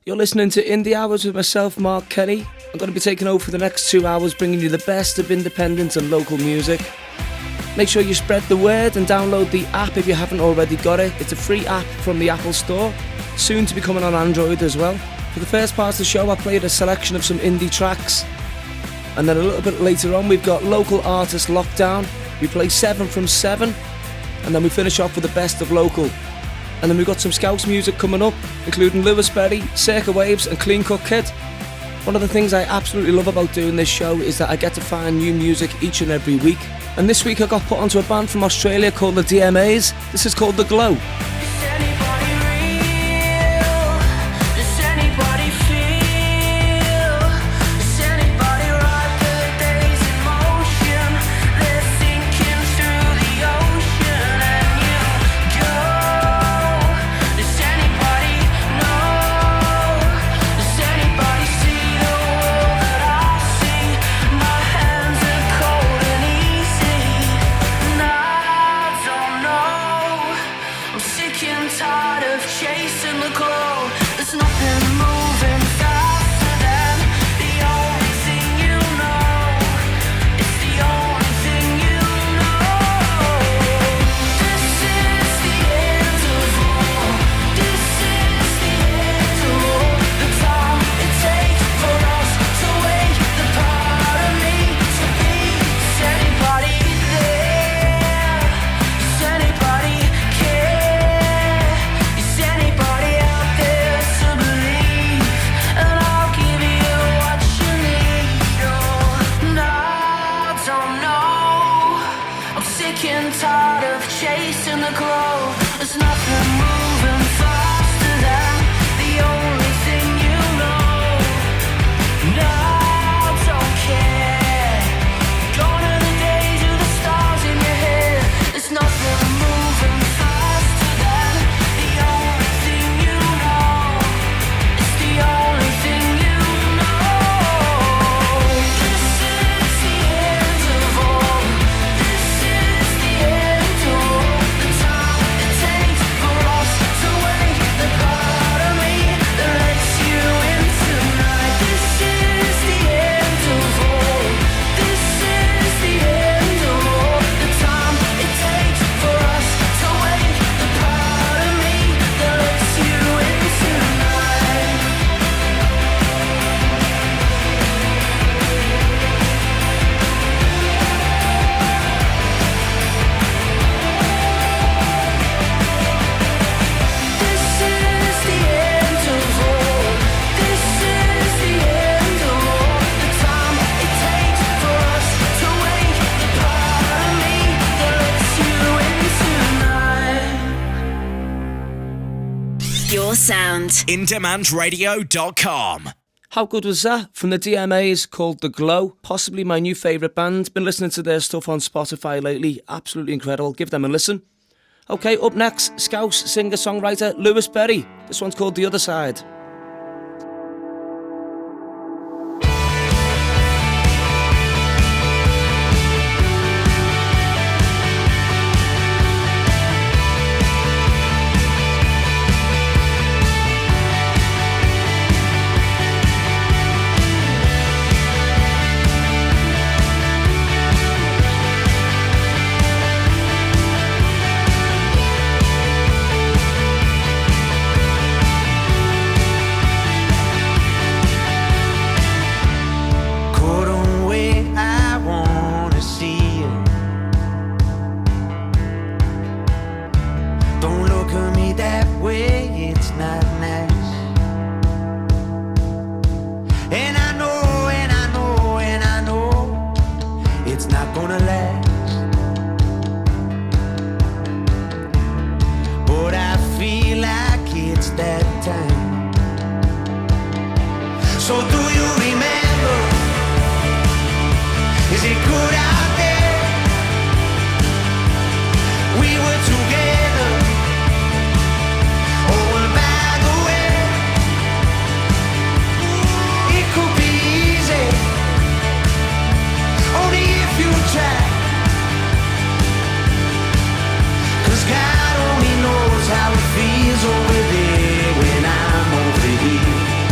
You're listening to Indie Hours with myself, Mark Kenny. I'm going to be taking over for the next 2 hours, bringing you the best of independent and local music. Make sure you spread the word and download the app if you haven't already got it. It's a free app from the Apple Store, soon to be coming on Android as well. For the first part of the show, I played a selection of some indie tracks. And then a little bit later on, we've got local artist Lockdown. We play 7 from 7. And then we finish off with the best of local. And then we've got some Scouse music coming up, including Lewis Berry, Circa Waves and Clean Cut Kid. One of the things I absolutely love about doing this show is that I get to find new music each and every week. And this week I got put onto a band from Australia called the DMAs. This is called The Glow. Sound. IndemandRadio.com. How good was that? From the DMAs, called The Glow. Possibly my new favourite band. Been listening to their stuff on Spotify lately. Absolutely incredible. Give them a listen. Okay, up next, Scouse singer-songwriter Lewis Berry. This one's called The Other Side. God only knows how it feels over there when I'm over here.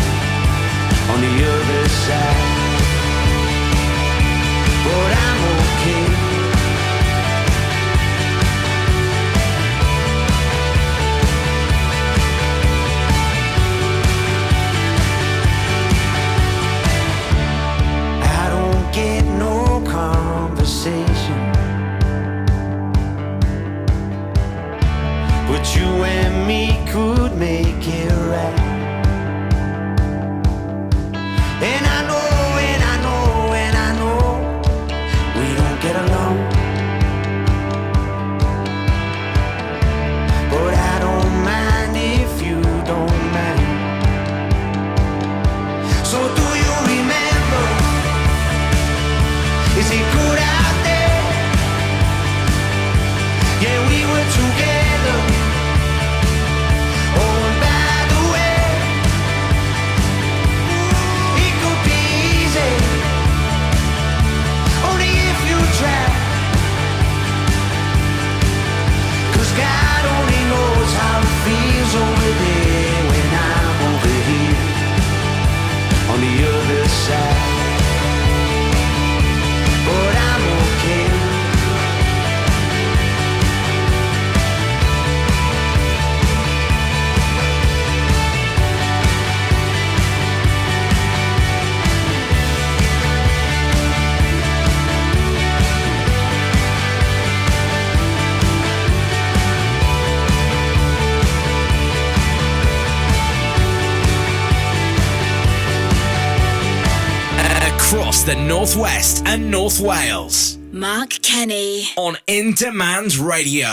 across the Northwest and North Wales. Mark Kenny on Indemand Radio.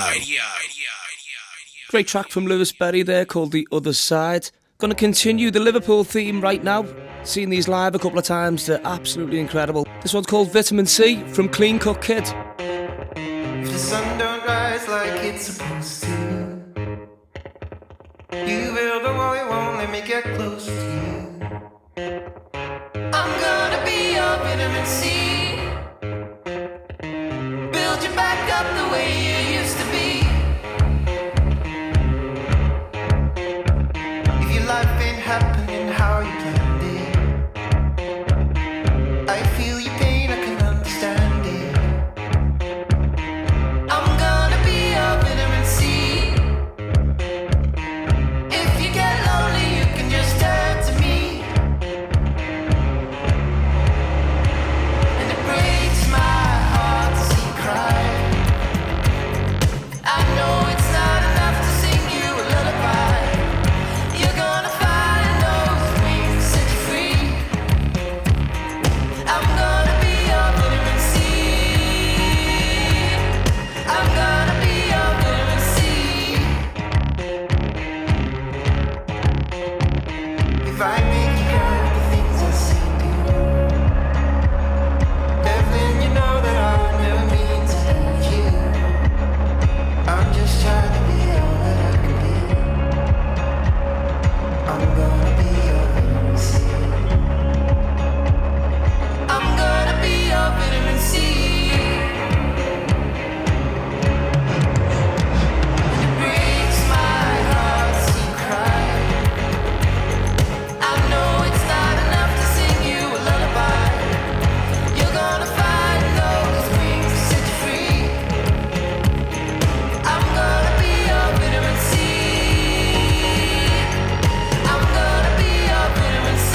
Great track from Lewis Berry there called The Other Side. Gonna continue the Liverpool theme right now. Seen these live a couple of times, they're absolutely incredible. This one's called Vitamin C from Clean Cut Kid. If the sun don't rise like it's supposed to, you build a wall, you won't let me get close to you. I'm gonna be your vitamin C, build you back up the way you used to be. If your life ain't happening how you planned it, I feel your pain, I can understand it. I'm gonna be your vitamin C. If you get lonely, you can just turn to me. And it breaks my heart to see you cry. I know it's not enough to sing you a lullaby. You're gonna find those wings to set you free. I'm gonna be your vitamin C. I'm gonna be your vitamin C. If I make you cry with the things I say and do, Devlin, you know that I never mean to hurt you. I'm just trying to be all that I can be. I'm gonna be your vitamin C. I'm gonna be your vitamin C. It breaks my heart to see you cry. I know it's not enough to sing you a lullaby. You're gonna find those wings to set you free. I'm gonna be your vitamin C. I'm gonna be your vitamin C.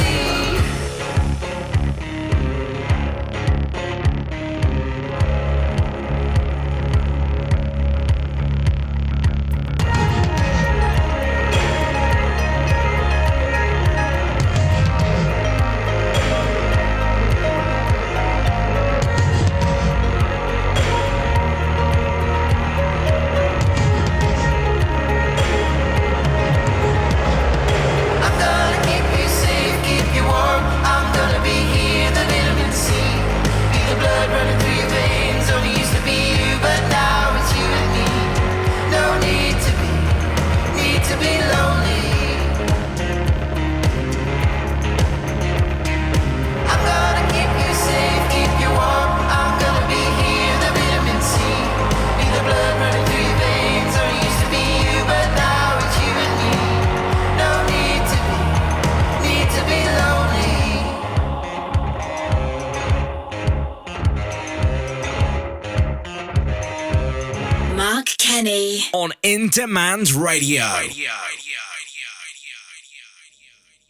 I'm gonna keep you safe, keep you warm. I'm gonna be here, the vitamin C. Be the blood running through your veins. Only used to be you, but now it's you and me. No need to be lonely. I'm gonna keep you safe, keep you warm. I'm gonna be here, the vitamin C. Be the blood running through your veins. Only used to be you, but now it's you and me. No need to be lonely. Mark Kenny on Indemand Radio.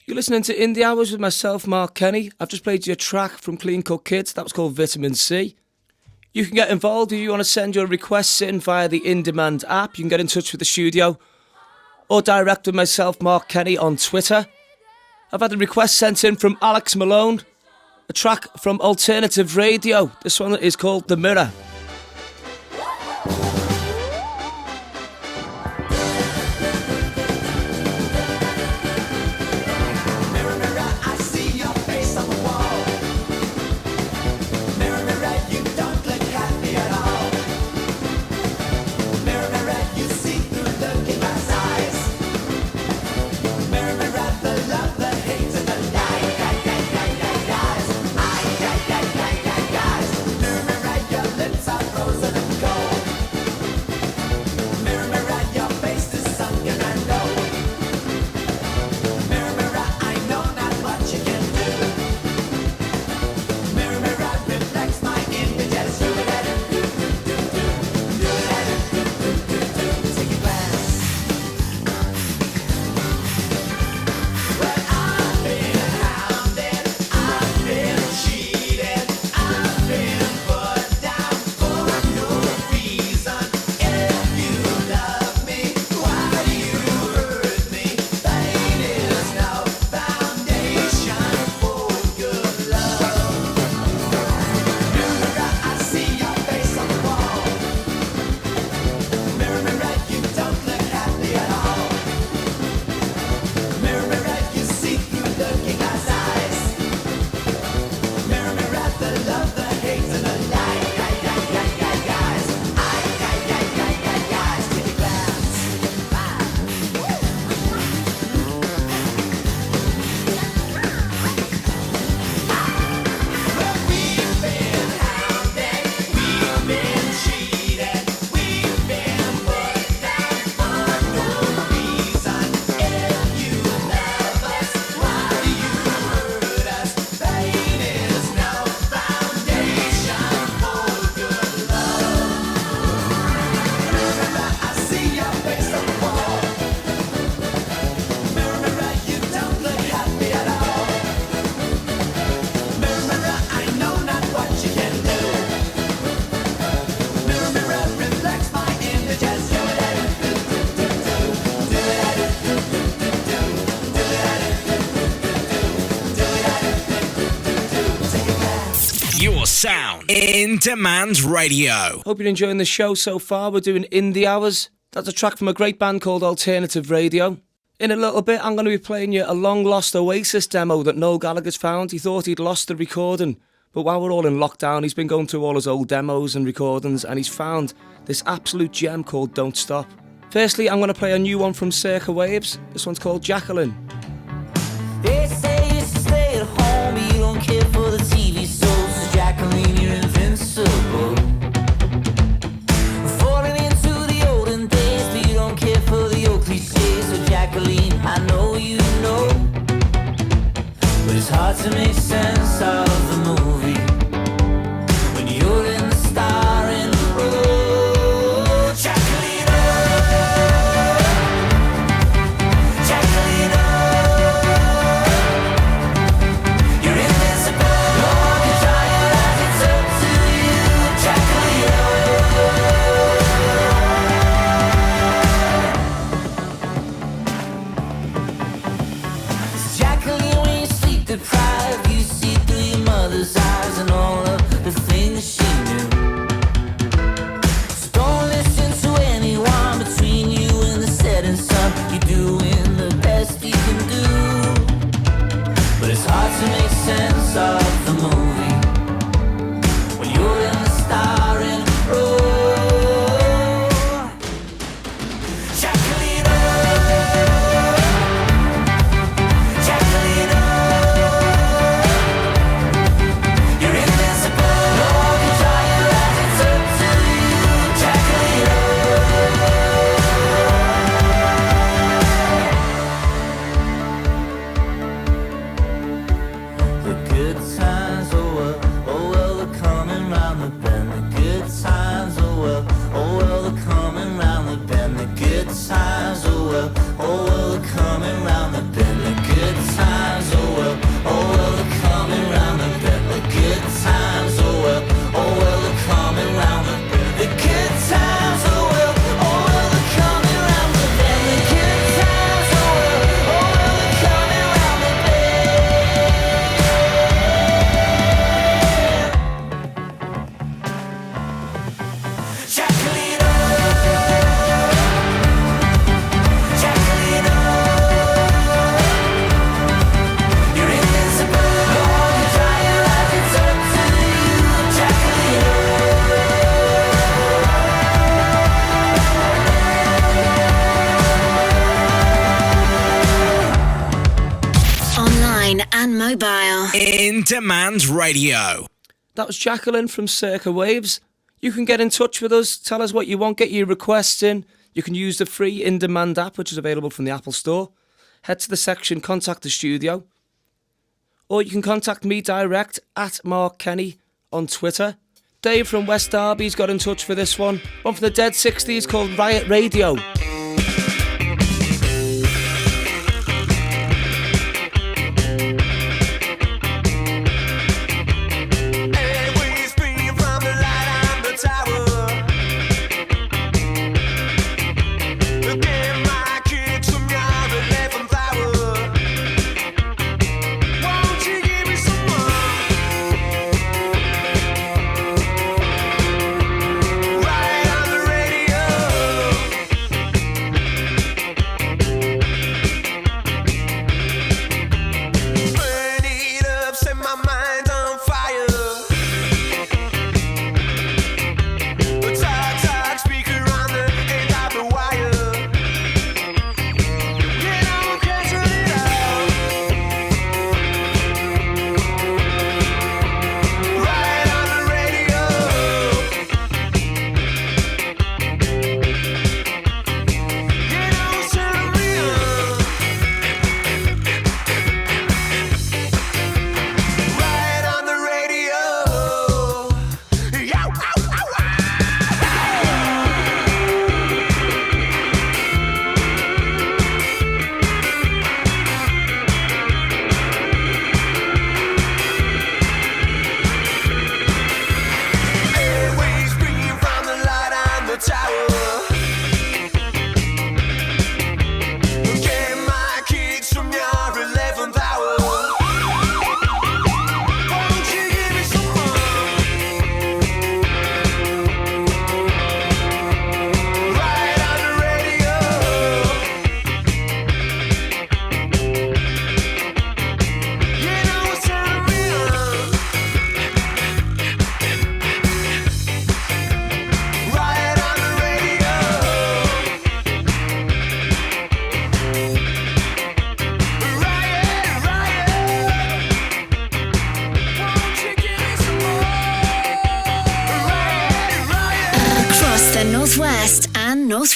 You're listening to Indie Hours with myself, Mark Kenny. I've just played you a track from Clean Cut Kids. That was called Vitamin C. You can get involved if you want to send your requests in via the Indemand app. You can get in touch with the studio or direct with myself, Mark Kenny, on Twitter. I've had a request sent in from Alex Malone, a track from Alternative Radio. This one is called The Mirror. Mirror, mirror, I see your face on the wall. Mirror, mirror, you don't look happy at all. Mirror, mirror, you see through look in my eyes. Mirror, mirror, the love, the hate, and the lies. Mirror, mirror, your lips are sound. In Demand Radio. Hope you're enjoying the show so far. We're doing Indie Hours. That's a track from a great band called Alternative Radio. In a little bit, I'm going to be playing you a long-lost Oasis demo that Noel Gallagher's found. He thought he'd lost the recording, but while we're all in lockdown, he's been going through all his old demos and recordings, and he's found this absolute gem called Don't Stop. Firstly, I'm going to play a new one from Circa Waves. This one's called Jacqueline. They say you should stay at home, but you don't care for the TV shows. So Jacqueline, you're invincible. Falling into the olden days, but you don't care for the old cliches. So Jacqueline, I know you know, but it's hard to make sense of the movie when you're in the starring role. Jacqueline, oh, Jacqueline, oh, you're invincible. No one can dry your eyes, it's up to you, Jacqueline, oh. Jacqueline, when you sleep deprived, you see through your mother's eyes and all of the things she knew. So don't listen to anyone between you and the setting sun. You're doing the best you can do, but it's hard to make sense of the movie when you're in the starring role. Jacqueline, oh, Jacqueline, oh, you're invincible. No one can dry your eyes, it's up to you, Jacqueline, oh. The good times, oh well, they're coming round the bend. The good times, oh well, they're coming round the bend. The good times, oh well, they're coming round the bend. The good times, oh well, they're coming round the bend. The good times, oh well, they're coming round the bend. The good times, oh well, they're coming round the bend. The good times, oh well, they're coming round the bend. Jacqueline, oh, Jacqueline, oh, you're invincible. No one can dry your eyes, it's up to you, Jacqueline, Online and mobile. In Demand Radio. That was Jacqueline from Circa Waves. You can get in touch with us, tell us what you want, get your requests in. You can use the free Indemand app, which is available from the Apple Store. Head to the section Contact the Studio. Or you can contact me direct at Mark Kenny on Twitter. Dave from West Derby's got in touch for this one. One from the Dead 60s called Riot Radio. Right on the radio.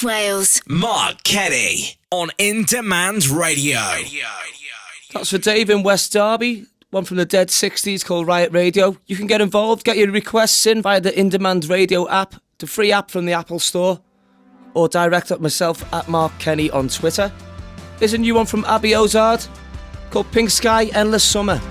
North Wales. Mark Kenny on In Demand Radio. That's for Dave in West Derby. One from the dead 60s called Riot Radio. You can get involved, get your requests in via the In Demand Radio app, the free app from the Apple Store, or direct at myself at Mark Kenny on Twitter. There's a new one from Abby Ozard called Pink Sky, Endless Summer.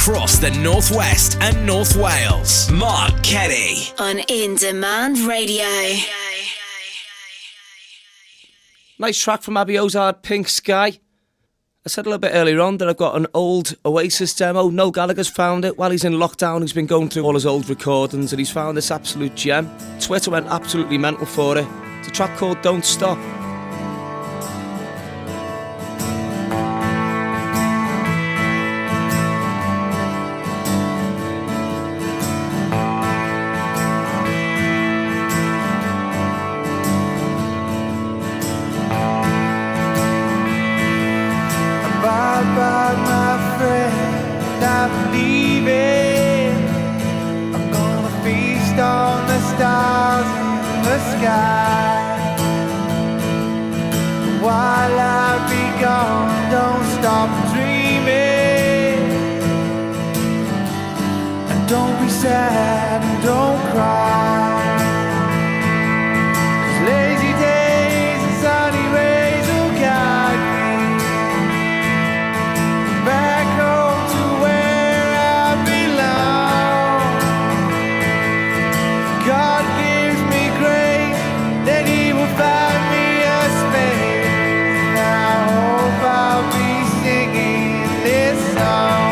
Across the Northwest and North Wales, Mark Kenny On In Demand Radio. Nice track from Abby Ozard, Pink Sky. I said a little bit earlier on that I've got an old Oasis demo. Noel Gallagher's found it while he's in lockdown. He's been going through all his old recordings and he's found this absolute gem. Twitter went absolutely mental for it. It's a track called Don't Stop. Bye, my friend, I'm leaving. I'm gonna feast on the stars in the sky. While I be gone, don't stop dreaming. And don't be sad and don't cry. 'Cause lazy days and sunny rays will guide me back home to where I belong. God gives me grace, then He will find me a space. And I hope I'll be singing this song.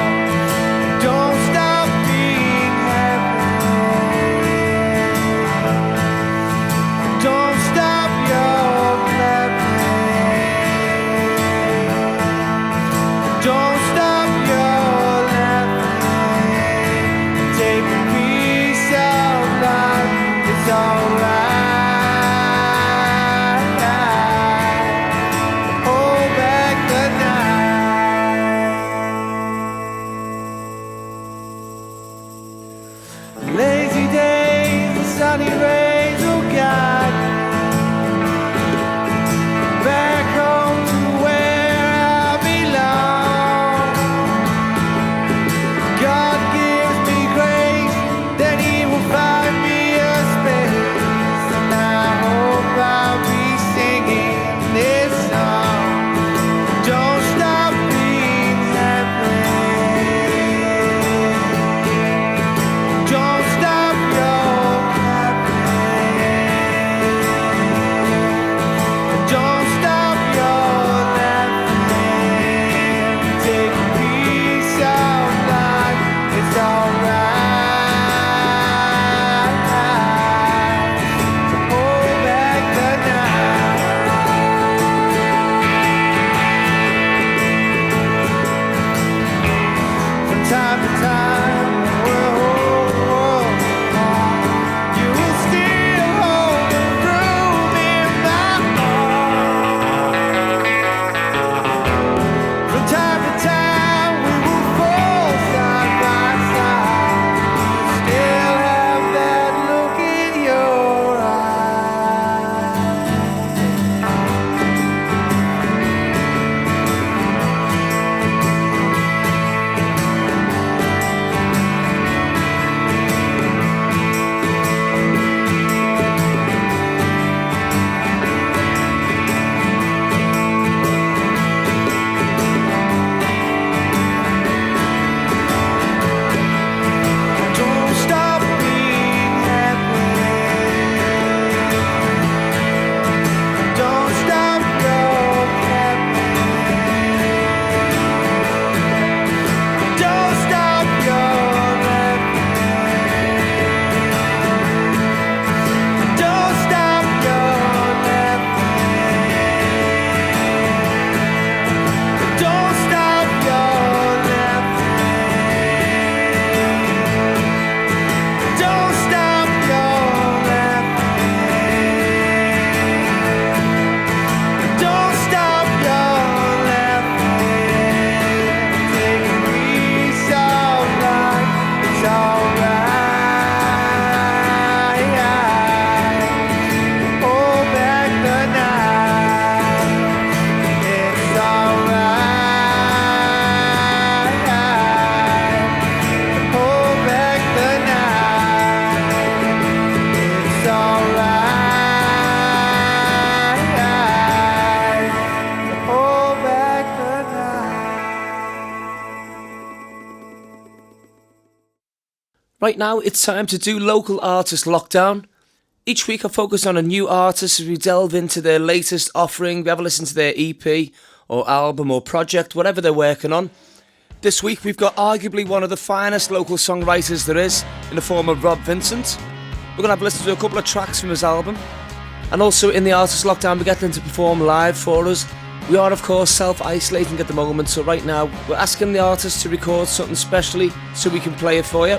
Don't stop being happy. Lazy days and sunny rays will guide me back home to where I belong. God gives me grace, then He will find me a space, and I hope I'll be singing this song. Don't stop being happy. Don't stop your clapping. Don't stop your laughing. Take a piece of life, it's alright. So hold back the night. From time to time, we'll hold the world apart. You will still hold the room in my heart. From time to time, we will fall side by side. You still have that look in your eyes. Don't stop being happy. Don't stop your clapping. Don't stop your laughing. Don't stop your laughing. Don't stop your laughing. Don't stop your laughing. Don't stop your laughing. Take a piece of life, it's alright. Hold back the night, it's alright. Hold back the night, it's alright. Hold back the night. Right now, it's time to do local artist lockdown. Each week I focus on a new artist as we delve into their latest offering. We have a listen to their EP or album or project, whatever they're working on. This week we've got arguably one of the finest local songwriters there is in the form of Rob Vincent. We're going to have a listen to a couple of tracks from his album. And also in the artist lockdown we get them to perform live for us. We are of course self-isolating at the moment, so right now we're asking the artist to record something specially so we can play it for you.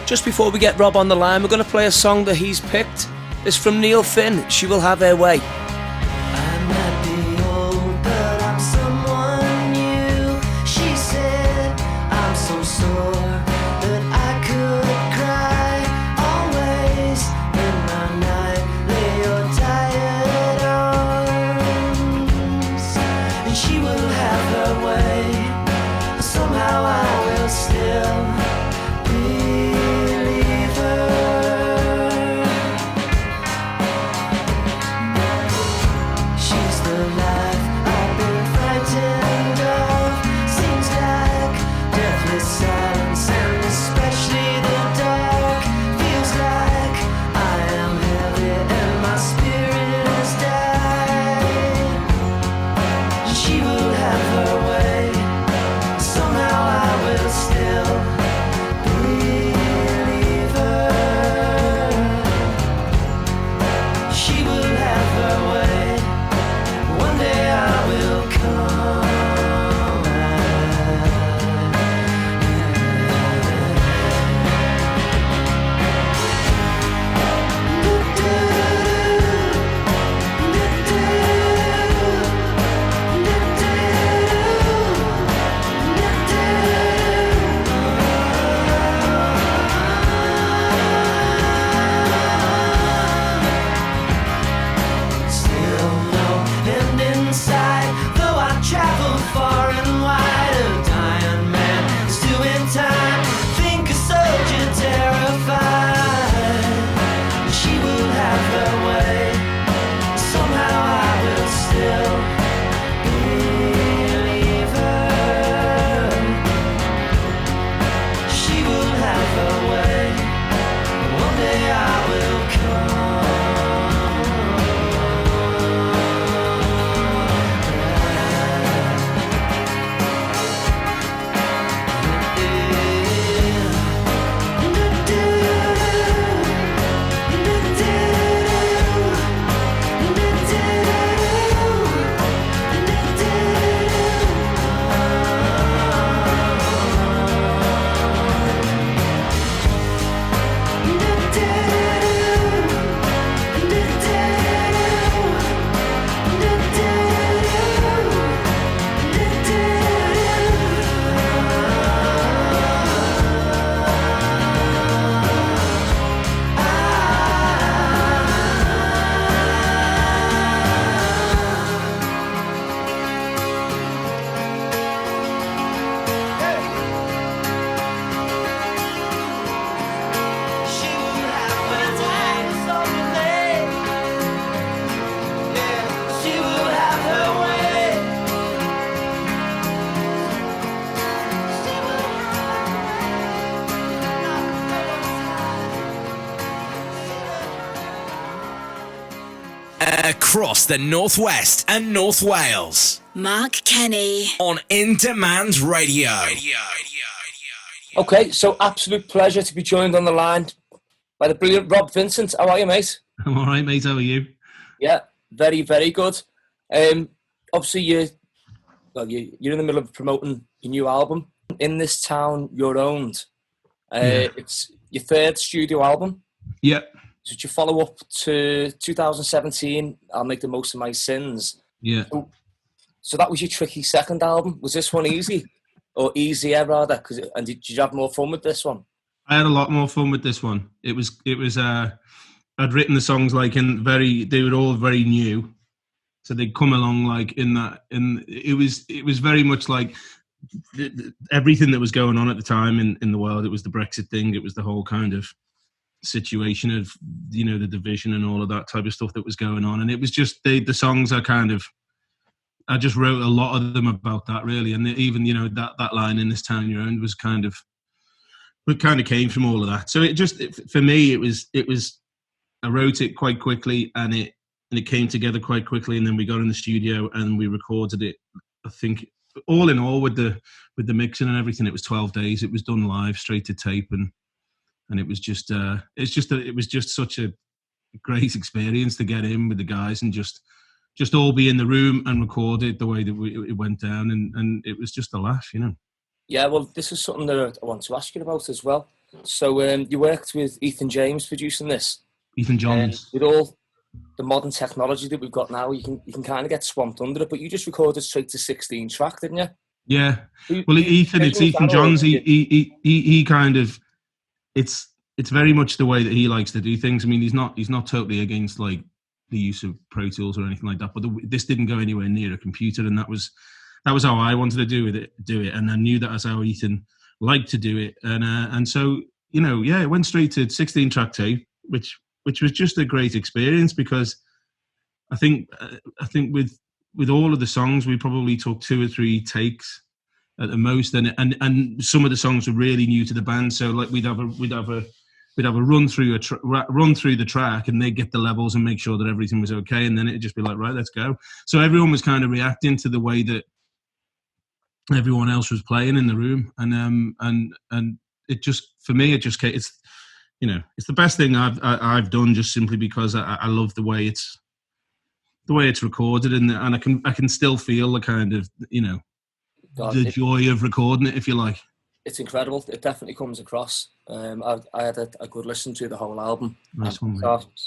Just before we get Rob on the line, we're going to play a song that he's picked. It's from Neil Finn, She Will Have Her Way. I might be old, but I'm someone new. She said I'm so sore that I could cry. Always in my night, lay your tired arms, and she will have her way. Somehow I will still believe her. She's the life I've been frightened of. Seems like deathless silence and across the Northwest and North Wales. Mark Kenny. On Indemand Radio. Okay, so absolute pleasure to be joined on the line by the brilliant Rob Vincent. How are you, mate? I'm all right, mate. How are you? Yeah, very, very good. Obviously, you're in the middle of promoting your new album, In This Town You're Owned. It's your third studio album. Yeah. So you follow up to 2017, I'll Make the Most of My Sins. Yeah. So that was your tricky second album. Was this one easy? Or easier, rather? And did you have more fun with this one? I had a lot more fun with this one. It was. I'd written the songs they were all very new. So they'd come along it was very much like everything that was going on at the time in the world. It was the Brexit thing. It was the whole kind of situation of, the division and all of that type of stuff that was going on. And it was just the songs I just wrote a lot of them about that, really. And even, that line, In This Town You're Owned, was it kind of came from all of that. So for me, it was, I wrote it quite quickly and it came together quite quickly. And then we got in the studio and we recorded it. I think all in all with the mixing and everything, it was 12 days. It was done live, straight to tape. And it was just, it was just such a great experience to get in with the guys and just all be in the room and record it the way that it went down, and it was just a laugh, Yeah, well, this is something that I want to ask you about as well. So you worked with Ethan James producing this. Ethan Johns. With all the modern technology that we've got now, you can kind of get swamped under it, but you just recorded straight to 16 track, didn't you? Yeah. Well, it's Ethan Johns. He kind of, it's very much the way that he likes to do things. I mean, he's not totally against the use of Pro Tools or anything like that, but this didn't go anywhere near a computer, and that was how I wanted to do it, and I knew that as how Ethan liked to do it, and so it went straight to 16 track tape, which was just a great experience, because I think with all of the songs we probably took 2 or 3 takes at the most, and some of the songs were really new to the band, so we'd have a run through the track, and they'd get the levels and make sure that everything was okay, and then it'd just be like, right, let's go. So everyone was kind of reacting to the way that everyone else was playing in the room, and it just, for me, it's the best thing I've done, just simply because I love the way it's recorded, and I can still feel the kind of the joy of recording it, if you like. It's incredible. It definitely comes across. I had a good listen to the whole album. Nice one,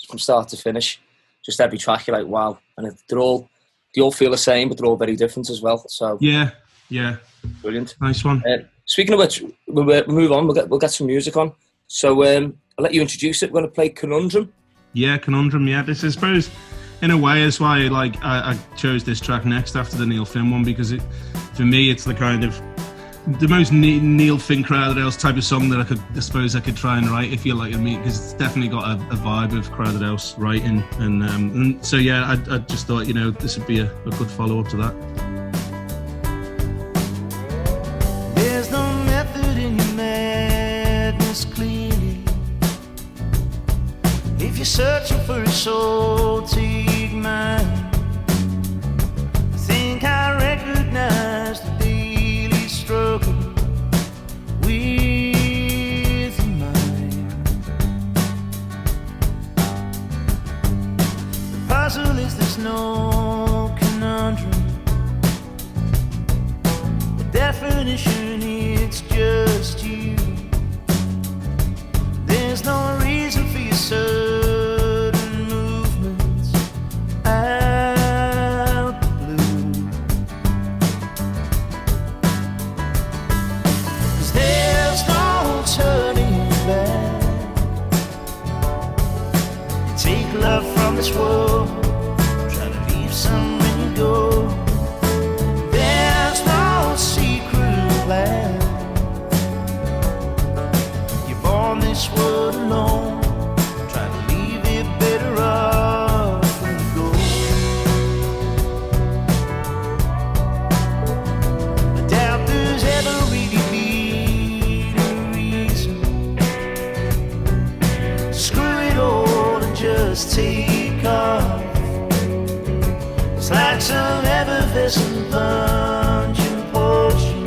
from start to finish. Just every track, you're like, wow. And they all feel the same, but they're all very different as well. So yeah, brilliant. Nice one. Speaking of which, we'll move on. We'll get some music on. So I'll let you introduce it. We're going to play Conundrum. Yeah, Conundrum. Yeah, this is, I suppose, in a way, is why I chose this track next after the Neil Finn one, because for me, it's the kind of the most Neil Finn Crowded House type of song that I could try and write, if you like, because it's definitely got a vibe of Crowded House writing, and so yeah, I just thought this would be a good follow up to that. There's no method in your madness, clearly. If you're searching for a soul, take mine. I think I recognize the daily struggle with your mind. The puzzle is there's no conundrum. The definition, it's just you. There's no reason for your sudden movements out the blue. 'Cause there's no turning back. You take love from this world, try to leave some when you go. There's no secret plan. You're born this world alone. Try to leave it better off when you go. I doubt there's ever really been a reason. Screw it all and just take off. medicine punch and potion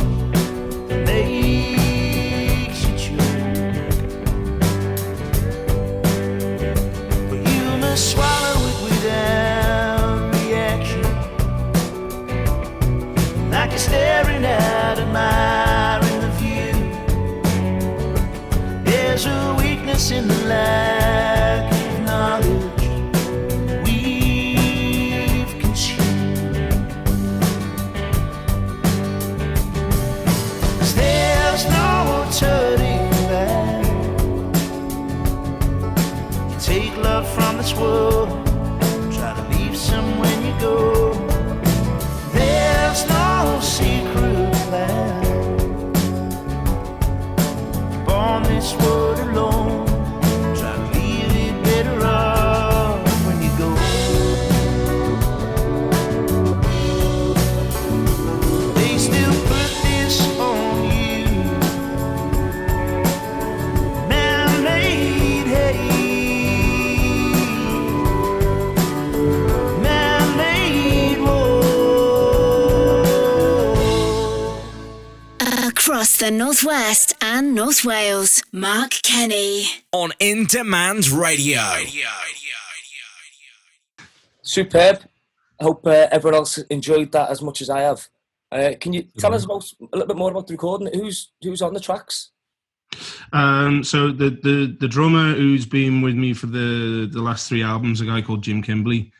that makes you choke. But you must swallow it without reaction, like you're staring at a mire in the view. There's a weakness in the lack of knowledge we've consumed. 'Cause there's no turning back. You take love from this world, try to leave some when you go. There's no secret plan. Born this world alone, try to leave it better off when you go. They still put this on you, man-made hate, man-made war. Across the Northwest and North Wales, Mark Kenny. On In Demand Radio. Superb. I hope everyone else enjoyed that as much as I have. Can you tell us a little bit more about the recording? Who's on the tracks? So the drummer who's been with me for the last 3 albums, a guy called Jim Kimbley.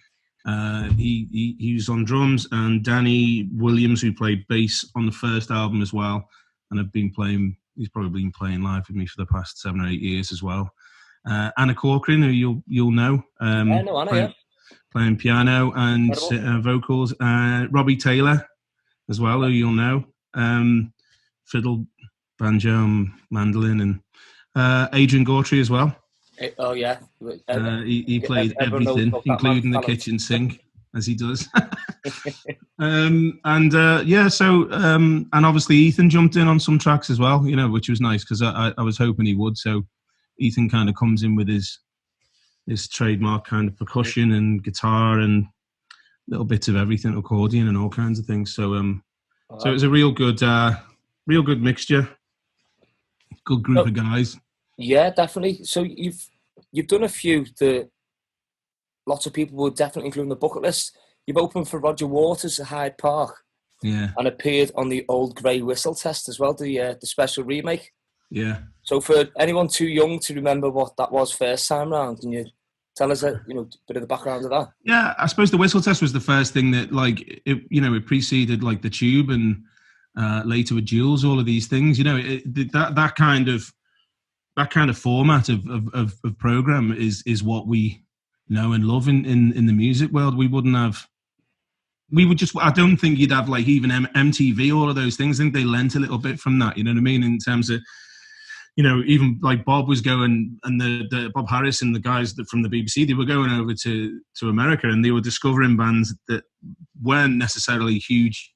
He was on drums, and Danny Williams, who played bass on the first album as well, and he's probably been playing live with me for the past 7 or 8 years as well. Anna Corcoran, who you'll know, I know Anna, playing piano and vocals. Robbie Taylor as well, who you'll know, fiddle, banjo, mandolin, and Adrian Gautry as well. Oh yeah, he played everything, including the kitchen sink, as he does. And obviously Ethan jumped in on some tracks as well, which was nice because I was hoping he would. So Ethan kind of comes in with his trademark kind of percussion and guitar and little bits of everything, accordion and all kinds of things. So so it was a real good mixture, good group of guys. Yeah, definitely. So you've done a few that lots of people would definitely include in the bucket list. You've opened for Roger Waters at Hyde Park, yeah, and appeared on the Old Grey Whistle Test as well, the special remake. Yeah. So for anyone too young to remember what that was first time round, can you tell us a bit of the background of that? Yeah, I suppose the Whistle Test was the first thing that it preceded like the Tube and later with Jules, all of these things. That kind of format of program is what we know and love in the music world. I don't think you'd have like even MTV, all of those things. I think they lent a little bit from that, you know what I mean? In terms of, even like Bob was going, and the Bob Harris and the guys from the BBC, they were going over to America, and they were discovering bands that weren't necessarily huge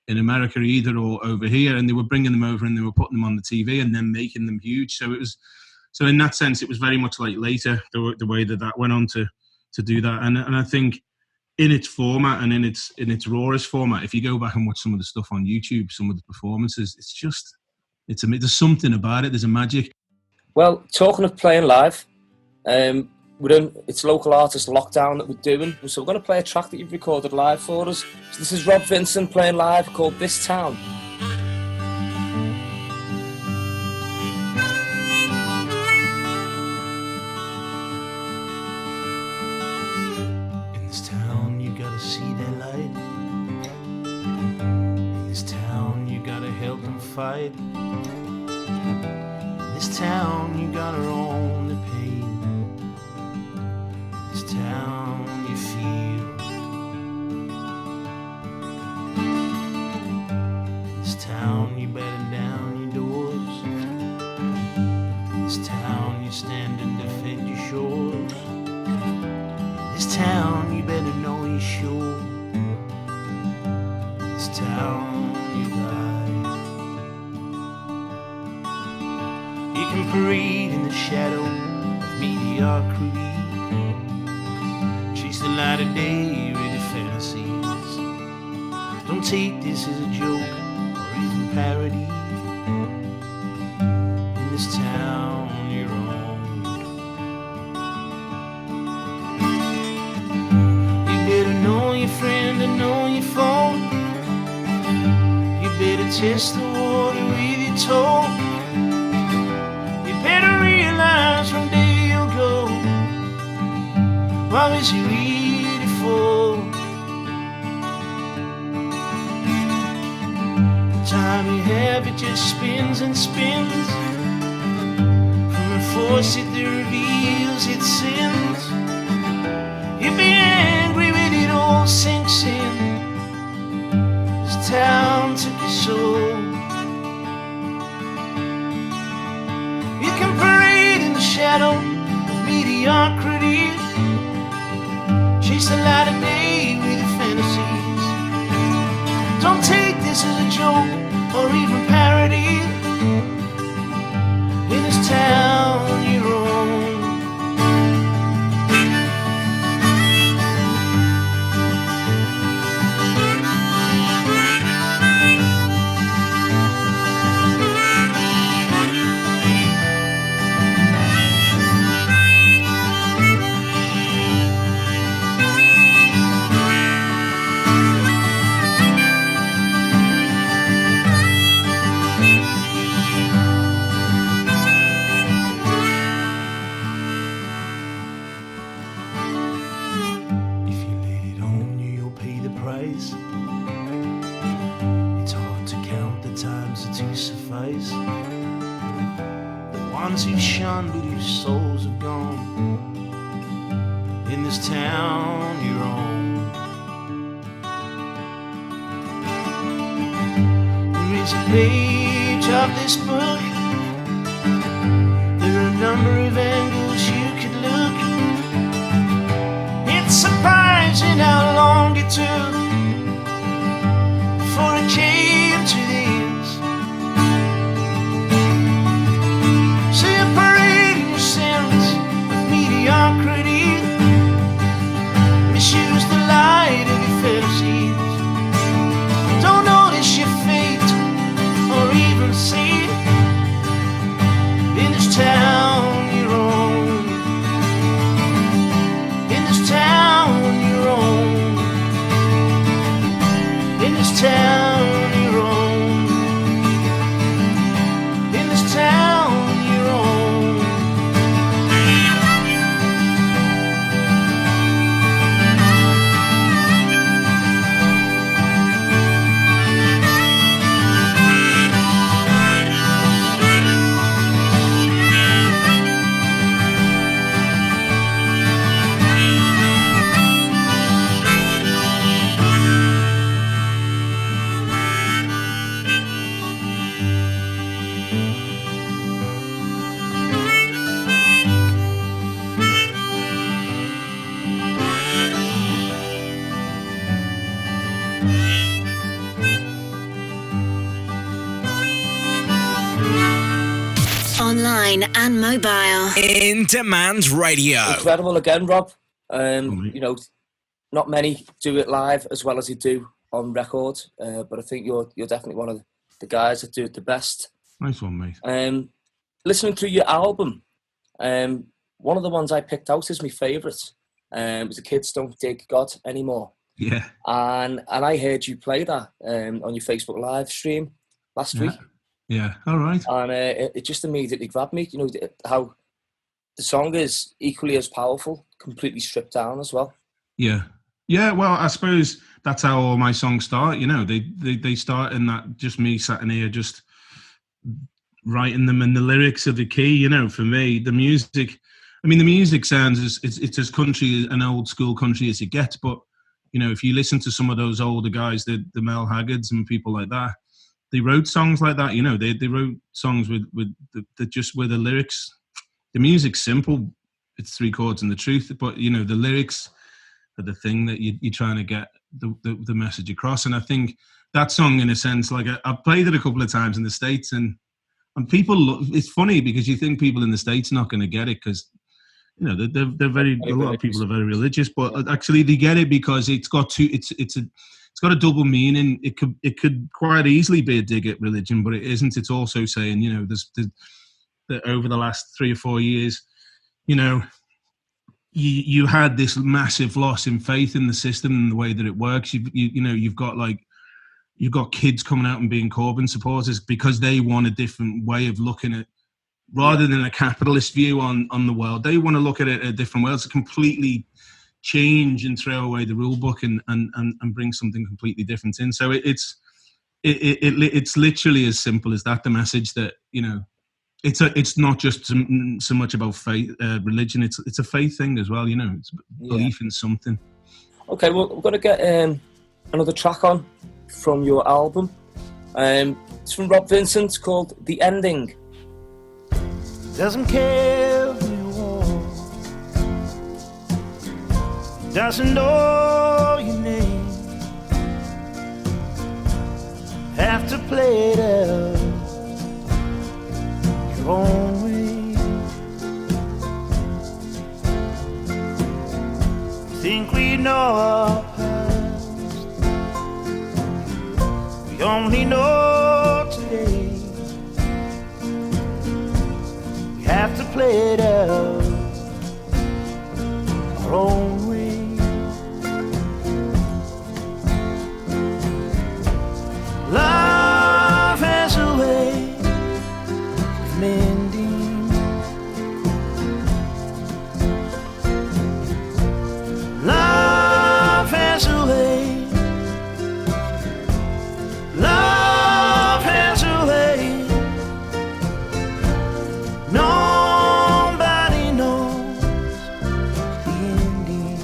in America either or over here, and they were bringing them over and they were putting them on the TV and then making them huge. So in that sense, it was very much like later the way that went on to do that, and I think in its format and in its rawest format, if you go back and watch some of the stuff on YouTube, some of the performances, there's something about it. There's a magic. Well, talking of playing live, it's local artist Lockdown that we're doing, so we're going to play a track that you've recorded live for us. So this is Rob Vincent playing live, called This Town. In this town you gotta see their light. In this town you gotta help them fight. In this town you gotta own the pain. In this town you feel. In this town you batten down your doors. In this town you stand and defend your shores. This town, you better know you're sure. This town, you lie. You can parade in the shadow of mediocrity. Chase the light of day with your fantasies. Don't take this as a joke or even parody. In this town you're on, you better know your friend and know your phone. You better test the water with your toe. You better realize one day you'll go. What was you really for? The time you have, it just spins and spins. From a faucet that reveals its sins. You'd be angry when it all sinks in. This town took your soul. You can parade in the shadow of mediocrity. Chase the light of day with your fantasies. Don't take this as a joke or even parody. In this town you're on. If you let it on you, you'll pay the price. It's hard to count the times that to suffice. The ones who shone but whose souls have gone. In this town you're on. There is a page of this book. There are a number of angles you could look. It's surprising how long it took before it came to this. So you're parading your sins with mediocrity. Misuse the light of your fantasies. Don't notice your fate or even see it. In this town you're on. In this town you're on. In this town you're on. In this town you're on. Online and mobile. In Demand Radio. Incredible again, Rob. mate. You know, not many do it live as well as you do on record, but I think you're definitely one of the guys that do it the best. Nice one, mate. Listening through your album, one of the ones I picked out is my favourite. Was The Kids Don't Dig God Anymore. Yeah. And I heard you play that on your Facebook live stream last week. Yeah. All right. And it just immediately grabbed me. You know, how the song is equally as powerful, completely stripped down as well. Yeah. Yeah, well, I suppose that's how all my songs start, you know. They start in that, just me sat in here just writing them in the lyrics of the key, you know. For me, the music sounds, it's as country, an old school country as it gets, but, you know, if you listen to some of those older guys, the Mel Haggards and people like that, they wrote songs like that, you know. They wrote songs with the lyrics. The music's simple, it's three chords and the truth, but, you know, the lyrics are the thing that you're trying to get the message across. And I think that song, in a sense, like I played it a couple of times in the States, and people, it's funny because you think people in the States are not going to get it because, you know, they're very, a lot of people are very religious, but actually they get it because it's got it's it's got a double meaning. It could quite easily be a dig at religion, but it isn't. It's also saying, you know, that over the last 3 or 4 years, you know, you had this massive loss in faith in the system and the way that it works. You've got kids coming out and being Corbyn supporters because they want a different way of looking at, rather than a capitalist view on the world. They want to look at it a different way. It's completely change and throw away the rule book and bring something completely different in. So it's literally as simple as that. The message that, you know, it's not just so much about faith, religion. It's a faith thing as well. You know, it's belief in something. Okay, well, we're going to get another track on from your album. It's from Rob Vincent, called "The Ending." Doesn't care who you are, doesn't know your name, have to play it out your own way. Think we know our past, we only know today. We have to play it out our own way. Love has a way of mending. Love has a way. Love has a way. Nobody knows the ending.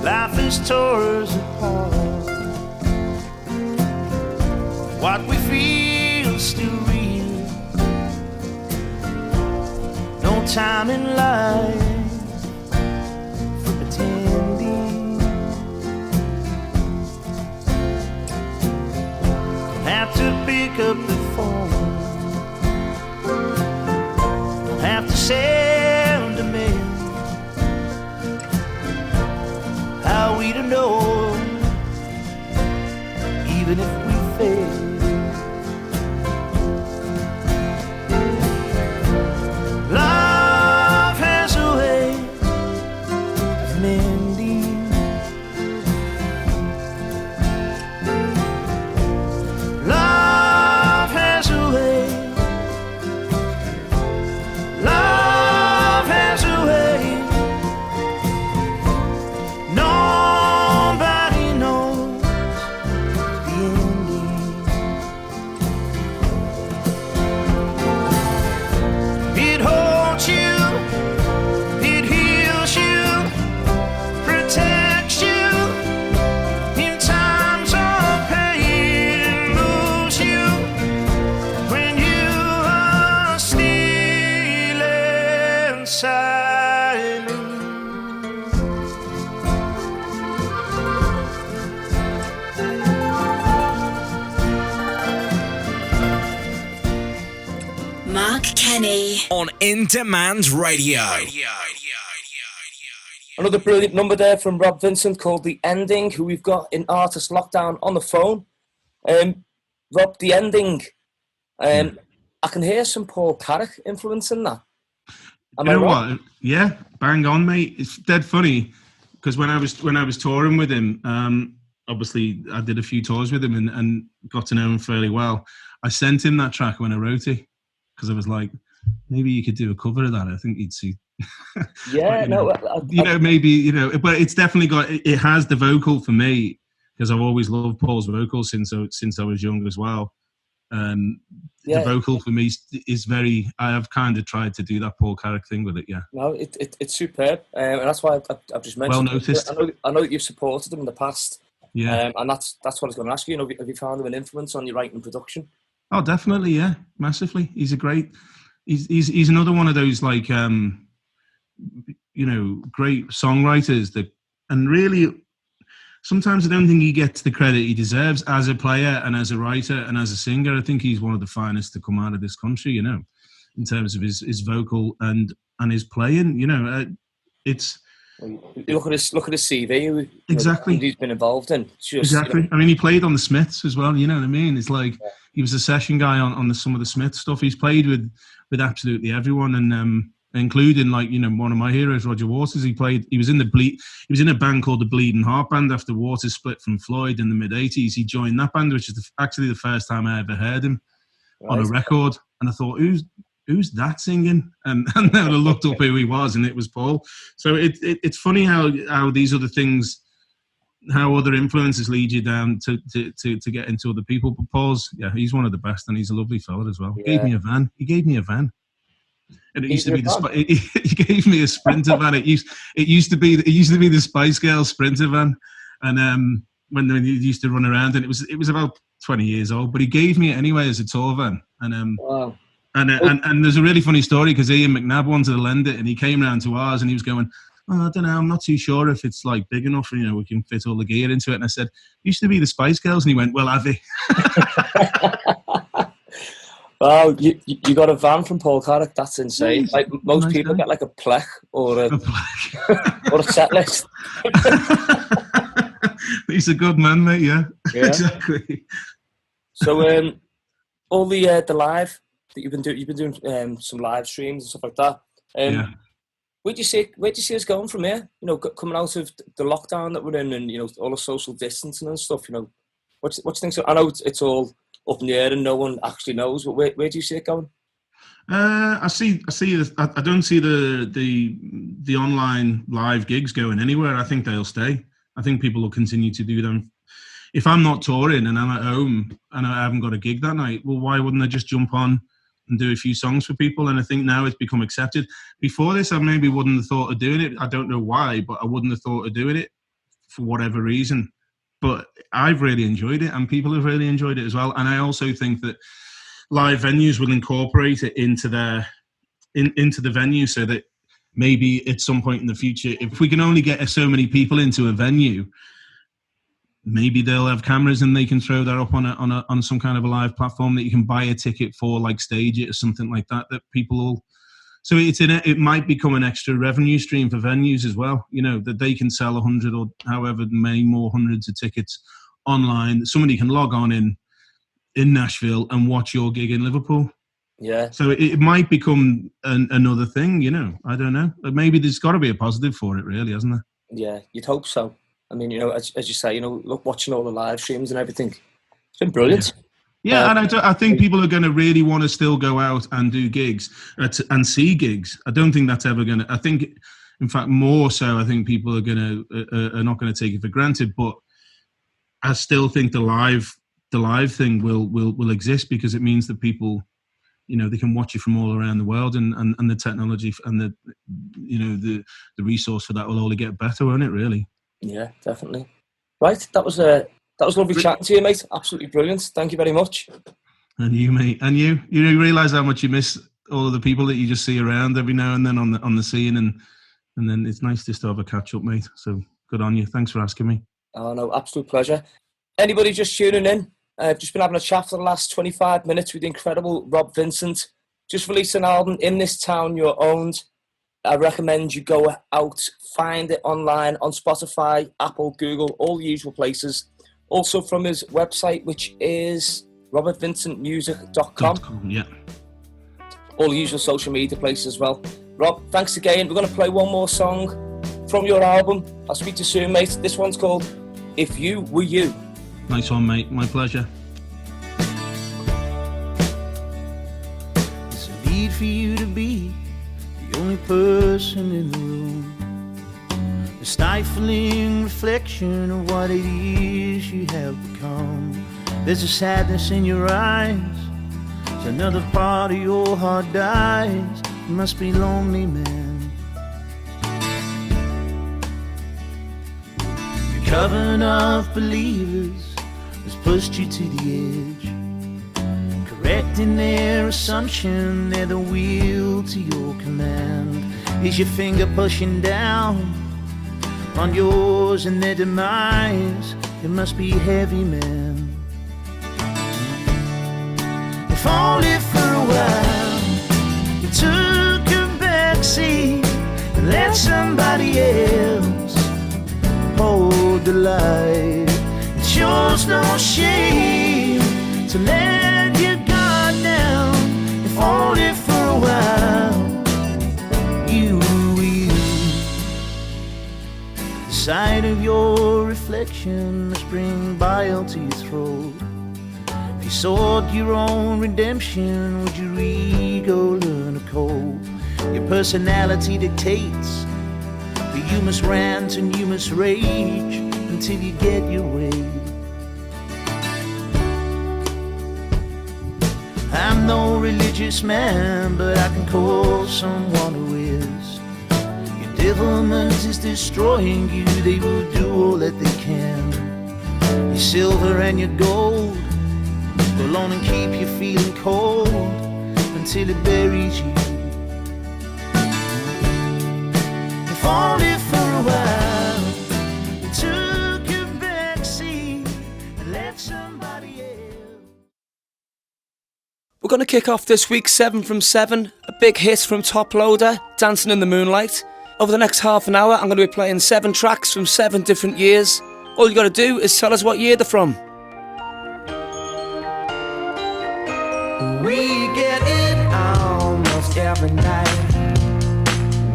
Life has tore us apart. What we feel still real. No time in life for pretending. Don't have to pick up the phone. Don't have to send a mail. How we to know, even if we fail. Love has a way of mending. Love has a way. Love has a way. Nobody knows the ending. It holds you, it heals you, protects you in times of pain, moves you when you are still and silent. Mark Kenny. On Indemand Radio. Another brilliant number there from Rob Vincent called "The Ending," who we've got in Artist Lockdown on the phone. Rob, "The Ending." I can hear some Paul Carrick influence in that. Am You I know wrong? what? Yeah, bang on, mate. It's dead funny because when I was touring with him, obviously I did a few tours with him and got to know him fairly well. I sent him that track when I wrote it because I was like, maybe you could do a cover of that. I think he'd see. Yeah, But, you know, maybe, you know, but it's definitely got. It has the vocal for me because I've always loved Paul's vocals since I was young as well. Yeah. The vocal for me is very. I have kind of tried to do that Paul Carrick thing with it. Yeah. No, it's superb, and that's why I've just mentioned. Well noticed. I know that you've supported him in the past. Yeah. And that's what I was going to ask you. Have you found him an influence on your writing and production? Oh, definitely, yeah, massively. He's another one of those like great songwriters that, and really sometimes I don't think he gets the credit he deserves as a player and as a writer and as a singer. I think he's one of the finest to come out of this country, you know, in terms of his vocal and his playing. You know, it's Look at his CV. Exactly. He's been involved in. Exactly. I mean, he played on the Smiths as well. You know what I mean? It's like he was a session guy on some of the Smith stuff. He's played with absolutely everyone, and including one of my heroes, Roger Waters. He was in a band called the Bleeding Heart Band after Waters split from Floyd in the mid '80s. He joined that band, which is actually the first time I ever heard him on a record. And I thought, who's that singing? And then I looked up who he was, and it was Paul. So it's funny how these other things, how other influences lead you down to get into other people. But Paul's, he's one of the best, and he's a lovely fella as well. Yeah. He gave me a van. And it used to be he gave me a Sprinter van. It used to be the Spice Girls Sprinter van, and when he used to run around, and it was about 20 years old, but he gave me it anyway as a tour van, and wow. And there's a really funny story because Ian McNabb wanted to lend it, and he came round to ours, and he was going, I don't know, I'm not too sure if it's like big enough, we can fit all the gear into it. And I said, used to be the Spice Girls, and he went, well, have they? Wow, you got a van from Paul Carrick. That's insane. Yes. Like most people get like a plec or a or a set list. He's a good man, mate. Yeah. Exactly. So, all the live that you've been doing some live streams and stuff like that. Where do you see us going from here? Coming out of the lockdown that we're in, and all the social distancing and stuff. What do you think? So I know it's all up in the air and no one actually knows, but where do you see it going? I don't see the online live gigs going anywhere. I think they'll stay. I think people will continue to do them. If I'm not touring and I'm at home and I haven't got a gig that night, well, why wouldn't I just jump on and do a few songs for people? And I think now it's become accepted. Before this, I maybe wouldn't have thought of doing it. I don't know why, but I wouldn't have thought of doing it for whatever reason. But I've really enjoyed it, and people have really enjoyed it as well. And I also think that live venues will incorporate it into into the venue, so that maybe at some point in the future, if we can only get so many people into a venue, maybe they'll have cameras and they can throw that up on some kind of a live platform that you can buy a ticket for, like Stage It or something like that. That people will. So it might become an extra revenue stream for venues as well. That they can sell 100 or however many more hundreds of tickets online. Somebody can log on in Nashville and watch your gig in Liverpool. Yeah. So it might become another thing. I don't know. Maybe there's got to be a positive for it, really, hasn't there? Yeah, you'd hope so. I mean, as you say, look, watching all the live streams and everything, it's been brilliant. Yeah, and I think people are going to really want to still go out and do gigs and see gigs. I don't think that's ever going to. I think, in fact, more so, I think people are not going to take it for granted. But I still think the live thing will exist, because it means that people, they can watch you from all around the world, and the technology and the resource for that will only get better, won't it? Really. Yeah, definitely. Right, that was lovely chatting to you, mate. Absolutely brilliant. Thank you very much. And you, mate. And you realise how much you miss all of the people that you just see around every now and then on the scene, and then it's nice just to have a catch up, mate. So good on you. Thanks for asking me. Oh no, absolute pleasure. Anybody just tuning in? I've just been having a chat for the last 25 minutes with the incredible Rob Vincent. Just released an album, In This Town You're Owned. I recommend you go out, find it online on Spotify, Apple, Google, all the usual places. Also from his website, which is robertvincentmusic.com. Yeah. All the usual social media places as well. Rob, thanks again. We're going to play one more song from your album. I'll speak to you soon, mate. This one's called If You Were You. Nice one, mate. My pleasure. There's a need for you to be the only person in the room, the stifling reflection of what it is you have become. There's a sadness in your eyes, as another part of your heart dies. You must be lonely, man. The coven of believers has pushed you to the edge, correcting their assumption they're the wheel to your command. Is your finger pushing down on yours and their demise? It must be heavy, man. If only for a while you took a backseat and let somebody else no shame to let your guard down, if only for a while. You, the sight of your reflection must bring bile to your throat. If you sought your own redemption, would you read or learn to cope? Your personality dictates that you must rant and you must rage until you get your way. I'm no religious man, but I can call someone who is. Your devilment is destroying you, they will do all that they can. Your silver and your gold go alone and keep you feeling cold until it buries you. If only for a while you took your backseat and let somebody else. We're going to kick off this week's 7 from 7, a big hit from Top Loader, Dancing in the Moonlight. Over the next half an hour, I'm going to be playing 7 tracks from 7 different years. All you got to do is tell us what year they're from. We get it almost every night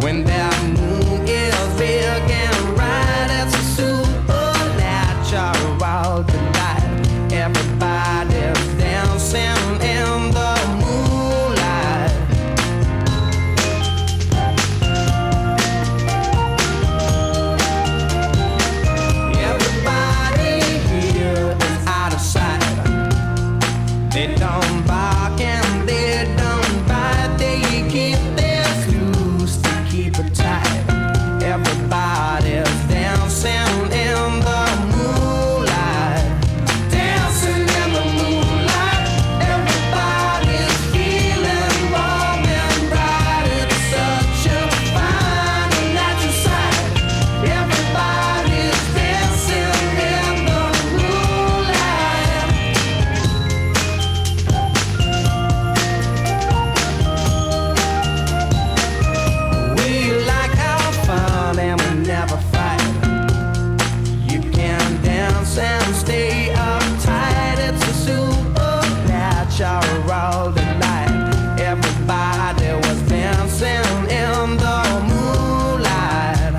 when that moon is big and bright. It's a supernatural delight. Everybody's dancing in the moonlight. Everybody here is out of sight. They don't bark and they don't bite. They keep their screws to keep it tight. Everybody's dancing in the moonlight. Dancing in the moonlight. Everybody's feeling warm and bright. It's such a fine and natural sight. Everybody's dancing in the moonlight. We like our fun and we never fight. You can dance and stay uptight. It's a supernatural delight. Everybody was dancing in the moonlight.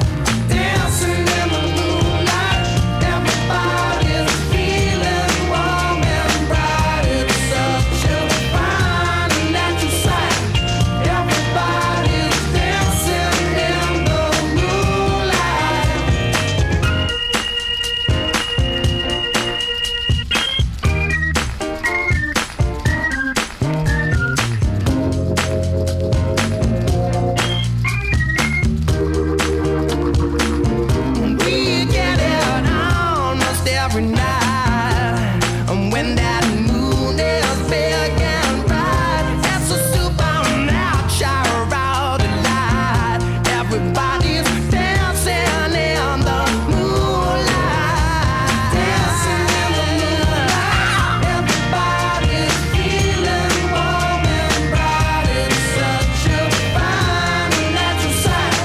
Dancing in the moonlight. Everybody's feeling warm and bright. It's such a fine and natural sight. Everybody's dancing in the moonlight. We get it almost every night, and when that moon is big and bright, it's a supernatural delight. Everybody's dancing in the moonlight. Dancing in the moonlight. Everybody's feeling warm and bright. It's such a fine and natural sight.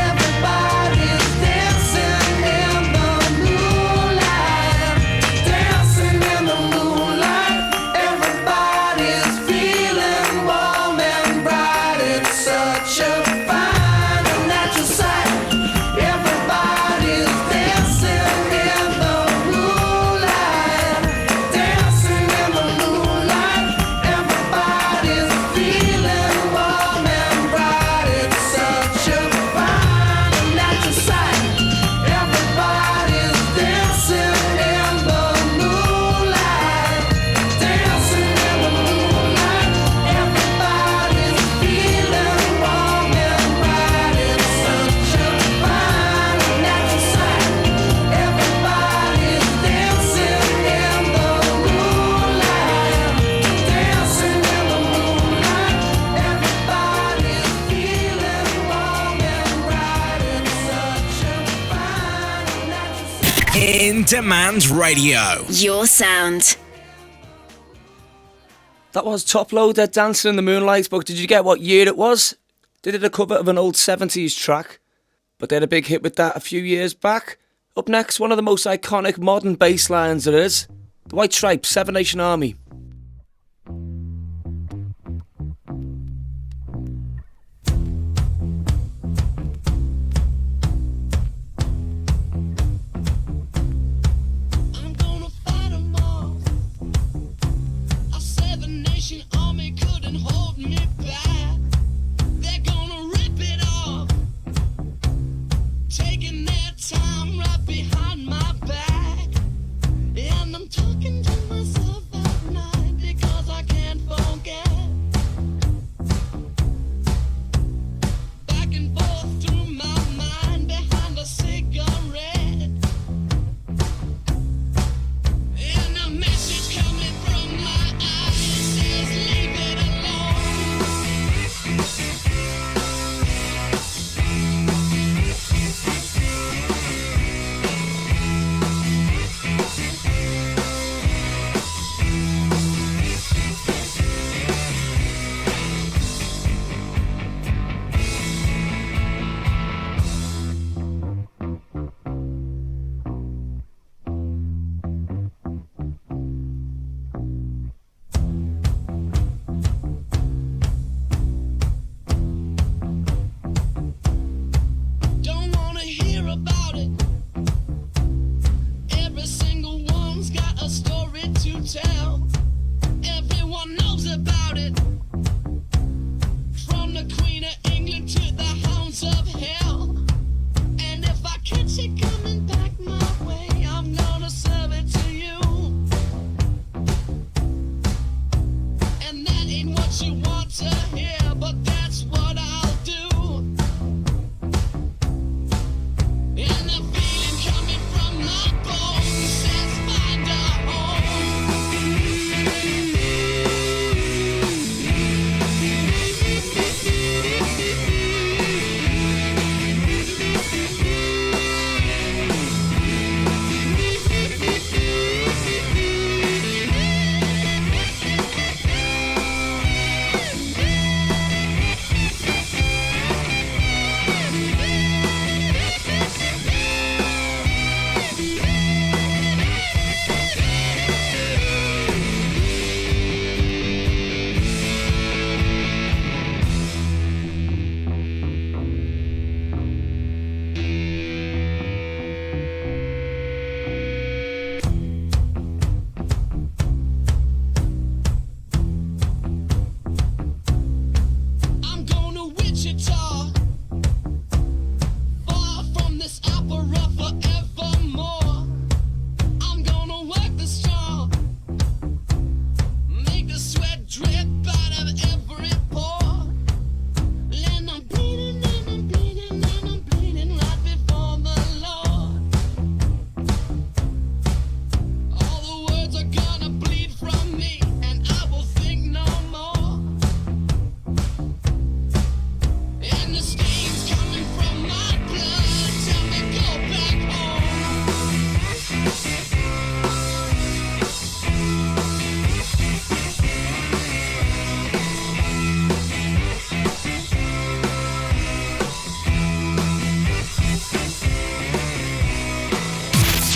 Everybody's dancing in the moonlight. Dancing in the moonlight. Everybody's feeling warm and bright. It's such a fine and natural sight. Everybody's dancing in the moonlight. Dancing in the moonlight. Everybody's feeling warm and bright. It's such a fine and natural sight. Everybody's dancing in the moonlight. Dancing in the moonlight. Everybody's feeling warm and bright. It's such a fine and natural sight. Everybody's dancing in the moonlight. Dancing in the moonlight. Everybody's feeling warm and bright. It's such a fine and natural sight. Indemand Radio. Your sound. That was Top Loader, Dancing in the Moonlight, but did you get what year it was? They did a cover of an old 70s track, but they had a big hit with that a few years back. Up next, one of the most iconic modern bass lines there is. The White Stripes, Seven Nation Army.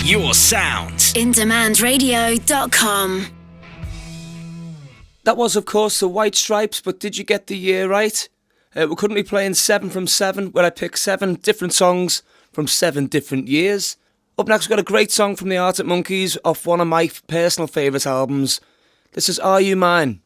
Your sound. InDemandRadio.com. That was, of course, the White Stripes, but did you get the year right? We're currently playing 7 from 7, where I pick 7 different songs from 7 different years. Up next, we've got a great song from the Arctic Monkeys off one of my personal favourite albums. This is Are You Mine?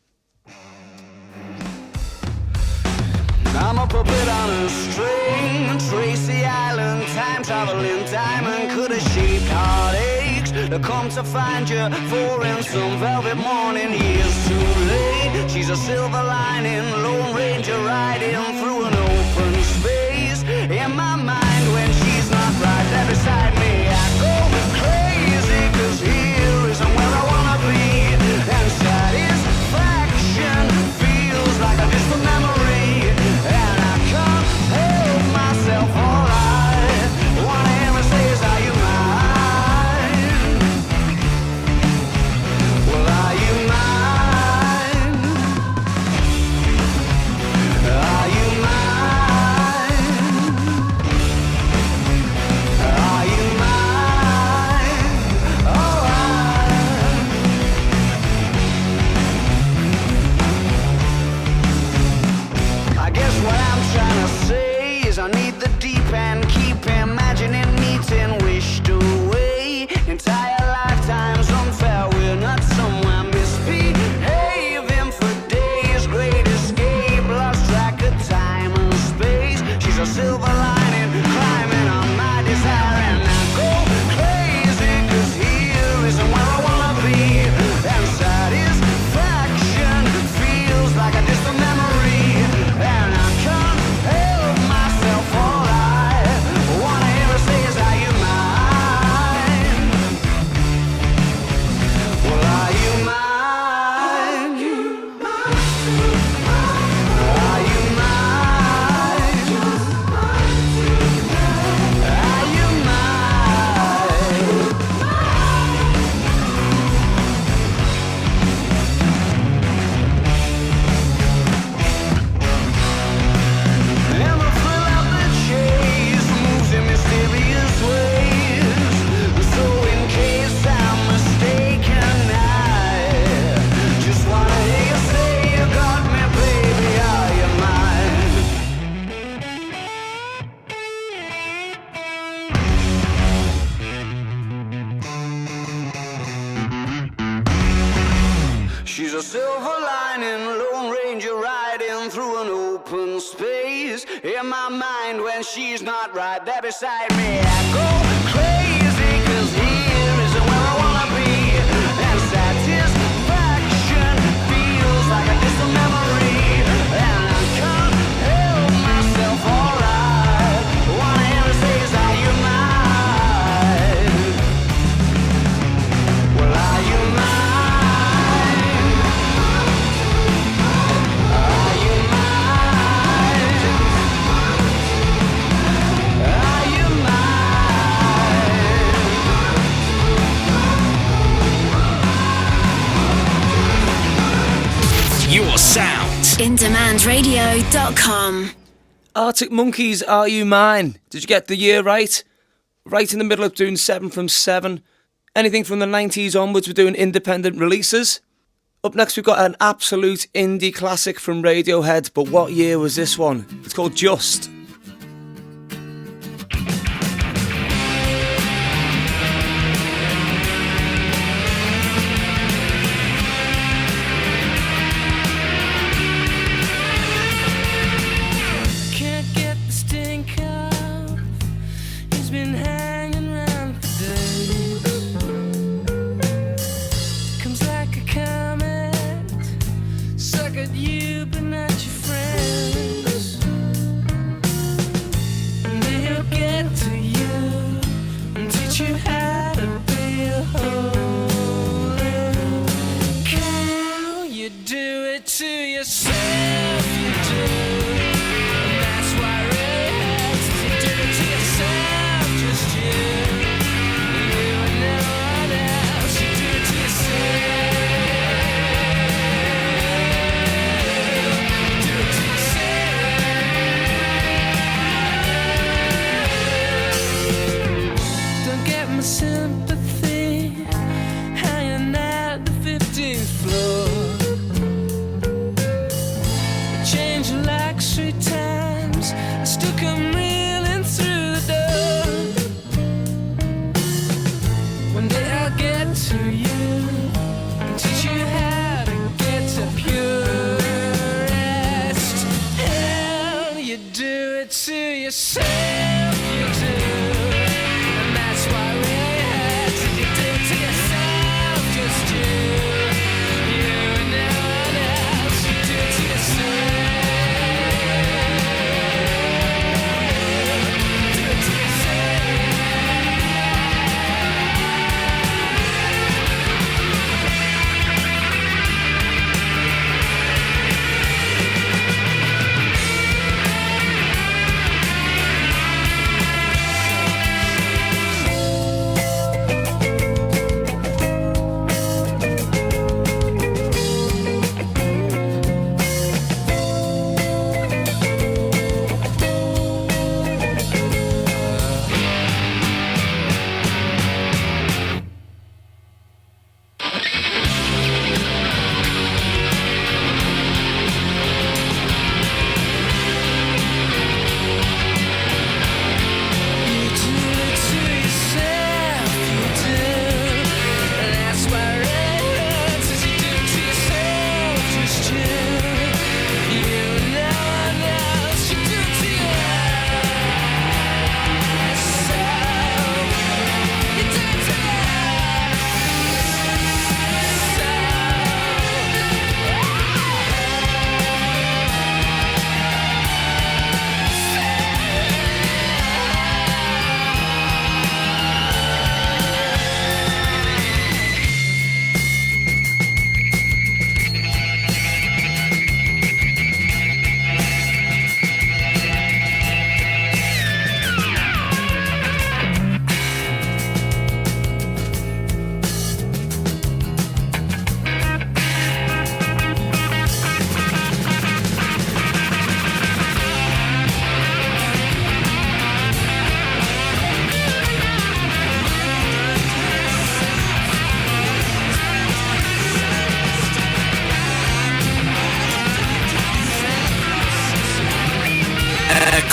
I'm a puppet on a string, Tracy Island, time traveling diamond, could have shaped heartaches to come to find you for in some velvet morning. Years too late, she's a silver lining, Lone Ranger riding through an open space. In my mind when she's not right there beside me, I go crazy, cause here isn't where I wanna be, and satisfaction feels like a distant memory. Myself, all I wanna hear me say is, are you mine? Well, are you mine? Are you mine? silver lining, Lone Ranger riding through an open space. In my mind when she's not right there beside me, I go crazy, 'cause here isn't where I wanna be. And satisfaction feels like a distant memory, and I can't help myself, alright. Wanna hear her say, is are you mine? Well, are you mine? Your sound. InDemandRadio.com. Arctic Monkeys, Are You Mine? Did you get the year right? Right in the middle of doing 7 from 7. Anything from the 90s onwards, we're doing independent releases. Up next, we've got an absolute indie classic from Radiohead, but what year was this one? It's called Just.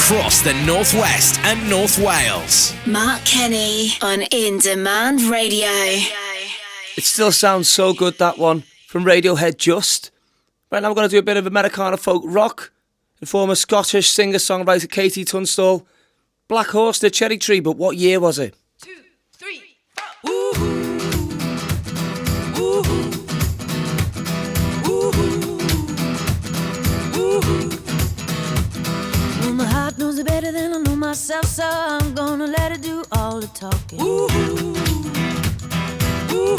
Across the Northwest and North Wales. Mark Kenny on In Demand Radio. It still sounds so good, that one, from Radiohead, Just. Right now we're going to do a bit of Americana folk rock. The former Scottish singer-songwriter Katie Tunstall. Black Horse, the Cherry Tree, but what year was it? 2, 3, 4. Ooh. Ooh. Ooh. Ooh. Well, my heart knows it better than I know myself, so I'm gonna let it do all the talking. Ooh. Ooh.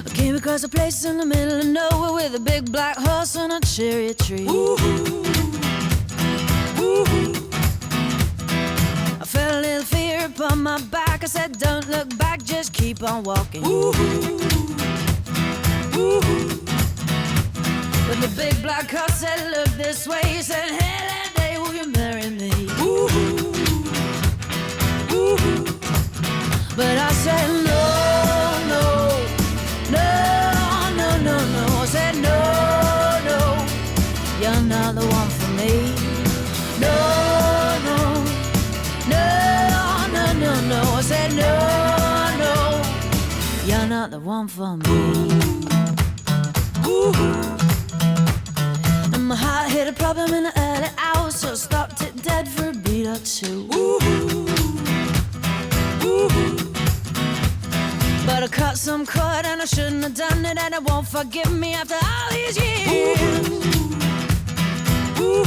I came across a place in the middle of nowhere with a big black horse and a cherry tree. Ooh. Ooh. I felt a little fear upon my back. I said, don't look back, just keep on walking. Ooh. Ooh. But the big black horse said, look this way. He said, hey, that day, will you marry me? Ooh. Ooh. But I said, no, no, no, no, no, no. I said, no, no, you're not the one for me. No, no, no, no, no, no. I said, no, no, you're not the one for me. Ooh. And my heart hit a problem in the early hours, so I stopped it dead for a beat or two. Ooh. Ooh. But I cut some cord and I shouldn't have done it, and it won't forgive me after all these years. Ooh.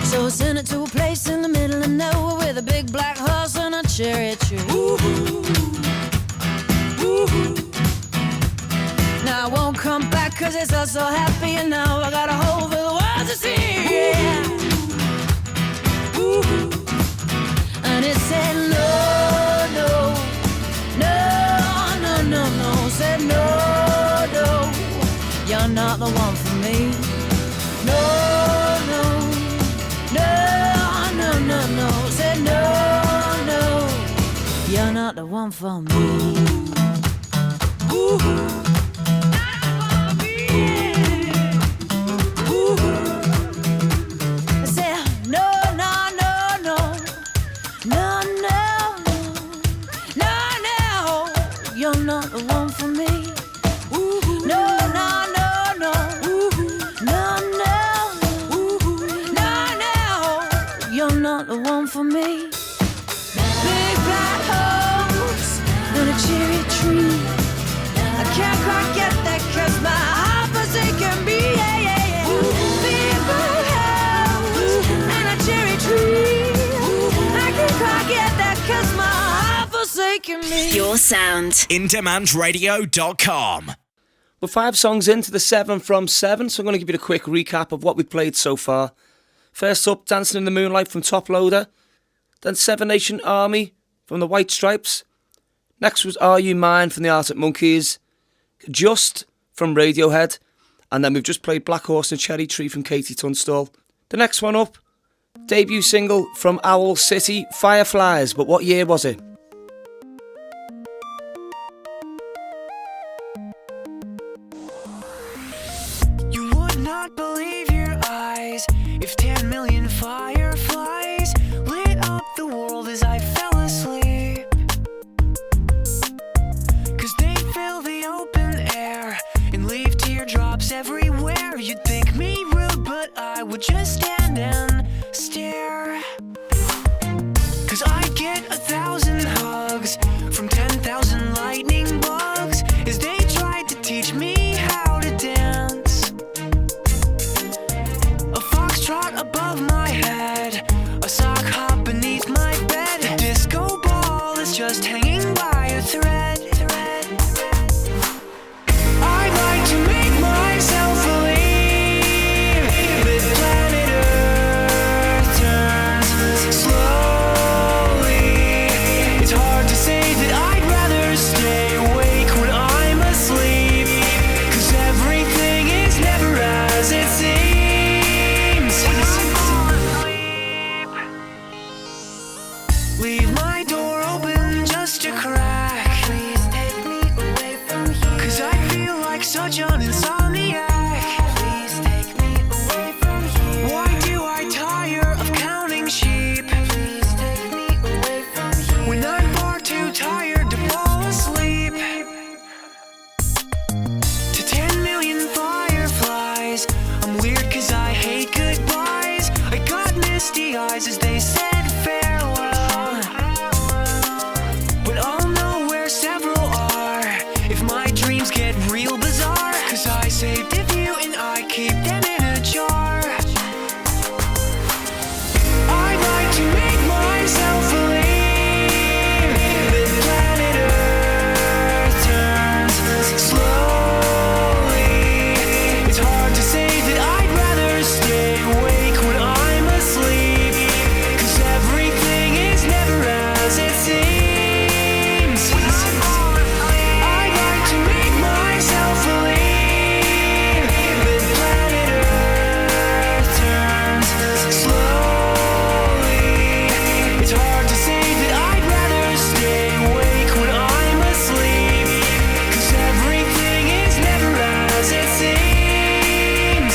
So I sent it to a place in the middle of nowhere with a big black horse and a cherry tree. Ooh. Ooh. Now I won't come back cause it's all so happy, and now I got a hole for the world to see. Yeah. Ooh. And it said no, no, no, no, no, no. Said no, no, you're not the one for me. No, no, no, no, no, no. Said no, no, you're not the one for me. Ooh. I said no, no, no, no, no, no, no, no, you're not the one for me. Ooh. No, no, no, no, Ooh. no, no, Ooh. no, no, you're not the one for me. Big black horse and a cherry tree. I can't quite get that cause my heart forsaken me. Yeah, yeah, yeah. Big black horse and a cherry tree. I can't quite get that cause my heart forsaken me. Your sound. IndemandRadio.com. We're 5 songs into the 7 from 7, so I'm going to give you a quick recap of what we've played so far. First up, Dancing in the Moonlight from Top Loader. Then Seven Nation Army from the White Stripes. Next was Are You Mine from the Arctic Monkeys. Just from Radiohead. And then we've just played Black Horse and Cherry Tree from Katie Tunstall. The next one up, debut single from Owl City, Fireflies. But what year was it? You would not believe your eyes if 10 million fireflies lit up the world as I fell asleep. 'Cause they fill the open air and leave teardrops everywhere. You'd think me rude, but I would just stand and stare. 'Cause I get 1,000 hugs from 10,000 lightning bugs as they tried to teach me how to dance. A foxtrot above my head, a sock hop beneath my bed. A disco ball is just hanging by a thread. I'd like to make myself believe that planet Earth turns slowly. It's hard to say that I'd rather stay awake when I'm asleep, 'cause everything is never as it seems. Leave my door open just a crack. Please take me away from here, 'cause I feel like such an insomniac. Please take me away from here. Why do I tire of counting sheep? Please take me away from here, when I'm far too tired to fall asleep. To my eyes as they said farewell. But I'll know where several are if my dreams get real bizarre. 'Cause I saved a few and I keep them in a jar. I'd like to make myself believe that planet Earth turns slowly. It's hard to say that I'd rather stay awake when I'm asleep, 'cause everything is never as it seems. I'd like to make myself believe that planet Earth turns slowly. It's hard to say that I'd rather stay awake when I'm asleep, 'cause everything is never as it seems.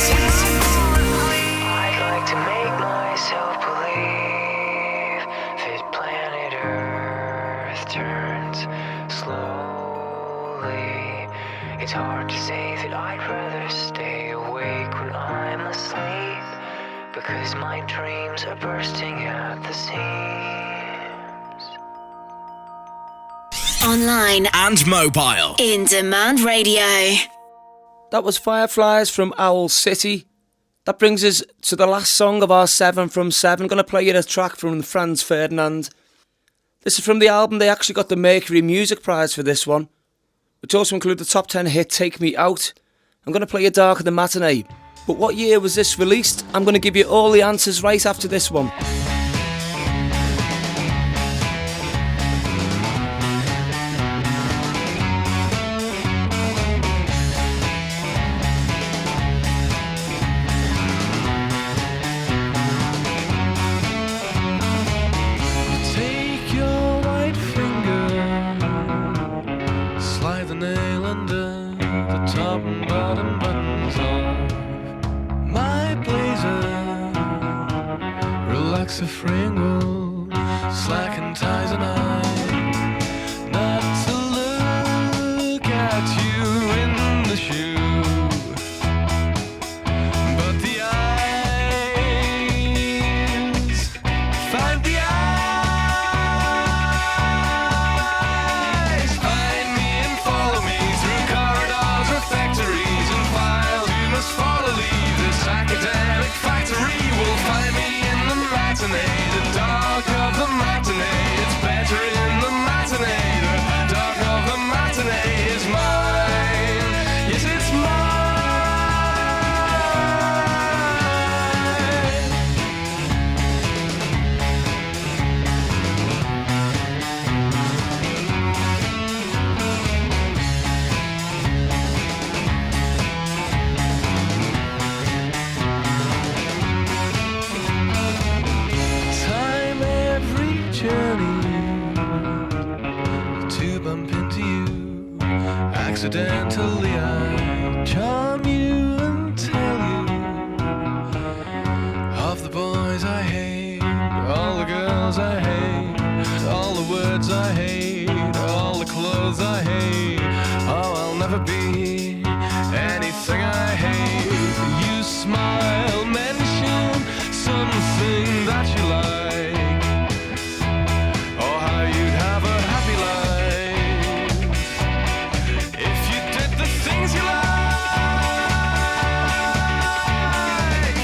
I'd like to make myself believe that planet Earth turns slowly. It's hard to say that I'd rather stay awake when I'm asleep, because my dreams are bursting at the seams. Online And mobile. In Demand Radio. That was Fireflies from Owl City. That brings us to the last song of our 7 from 7. I'm going to play you a track from Franz Ferdinand. This is from the album. They actually got the Mercury Music Prize for this one, which also included the top 10 hit Take Me Out. I'm going to play you Darker Than Matinee. But what year was this released? I'm going to give you all the answers right after this one. Take your white finger, slide the nail under the top and bottom buttons off my blazer. Relax the fringle, slacken ties and not to look at you in the shoe, but the eyes find the eyes. Find me and follow me through corridors or factories and files. You must follow, leave this academic factory. Will find me in the matinee, the dark of the matinee. It's better in the matinee. The dark of the matinee is mine. Yes, it's mine. Time every journey to bump into you. Accidentally I charm you and tell you of the boys I hate, all the girls I hate, all the words I hate, all the clothes I hate. Oh, I'll never be anything I hate. You smile, mention something that you like, or how you'd have a happy life if you did the things you like.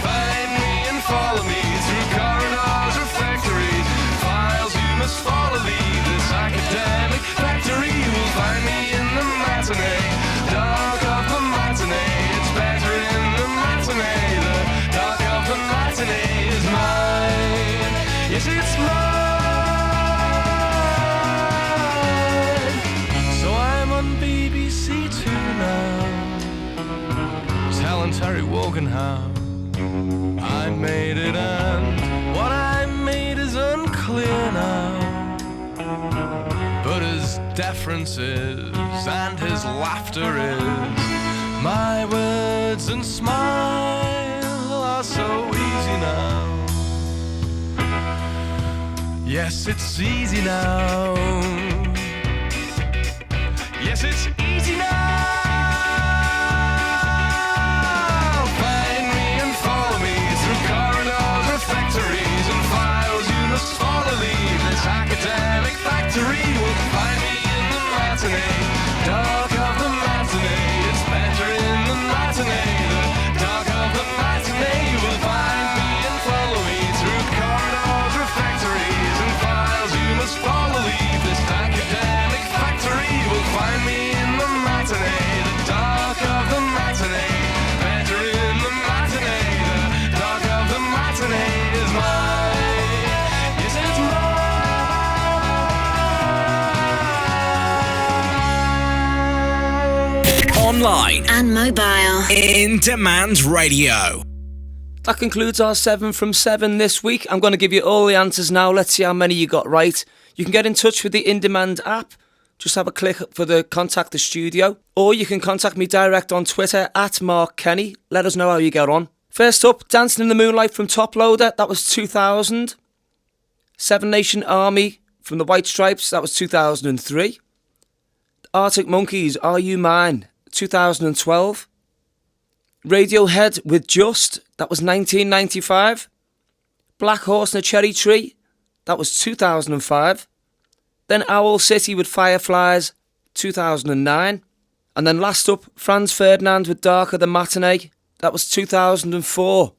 Find me and follow me through corridors or factories, files you must follow, leave this academic factory. You will find me in the matinee, dark of the matinee. It's better in the matinee. The dark of the matinee is mine. Yes, it's mine. So I'm on BBC Two now, telling Terry Wogan how I made it, and what I made is unclear now. But his deference is, and his laughter is, my words and smile are so easy now. Yes, it's easy now. Yes, it's easy now. Find me and follow me through corridors or factories and online and mobile. Indemand Radio. That concludes our 7 from 7 this week. I'm going to give you all the answers now. Let's see how many you got right. You can get in touch with the Indemand app. Just have a click for the contact the studio. Or you can contact me direct on Twitter at Mark Kenny. Let us know how you get on. First up, Dancing in the Moonlight from Top Loader. That was 2000. Seven Nation Army from the White Stripes. That was 2003. Arctic Monkeys, Are You Mine? 2012. Radiohead with Just. That was 1995. Black Horse and a Cherry Tree. That was 2005. Then Owl City with Fireflies, 2009. And then last up, Franz Ferdinand with Darker Than Matinee. That was 2004.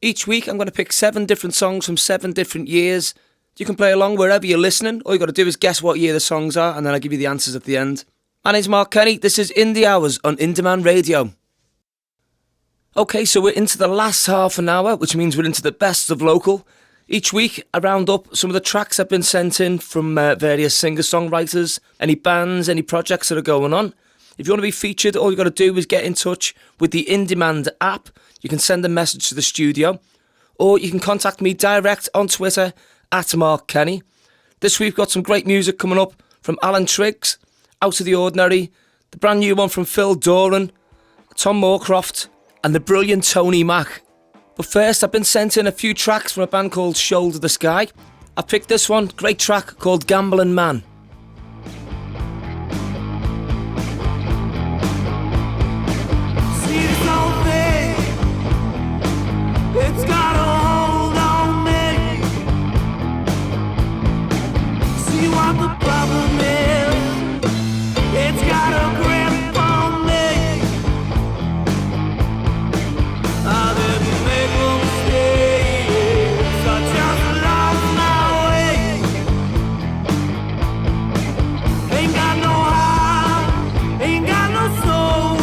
Each week I'm going to pick 7 different songs from 7 different years. You can play along wherever you're listening. All you got to do is guess what year the songs are, and then I'll give you the answers at the end. My name's Mark Kenny. This is Indie Hours on Indemand Radio. Okay, so we're into the last half an hour, which means we're into the best of local. Each week, I round up some of the tracks that have been sent in from various singer-songwriters, any bands, any projects that are going on. If you want to be featured, all you got to do is get in touch with the Indemand app. You can send a message to the studio, or you can contact me direct on Twitter at Mark Kenny. This week, we've got some great music coming up from Alan Triggs, Out of the Ordinary, the brand new one from Phil Doran, Tom Moorcroft, and the brilliant Tony Mack. But first, I've been sent in a few tracks from a band called Shoulder the Sky. I picked this one, great track called Gambling Man. See this whole thing, it's got a hold on me. See what the problem is, it's got a grip on me. I didn't make no mistakes, I just lost my way. Ain't got no heart, ain't got no soul.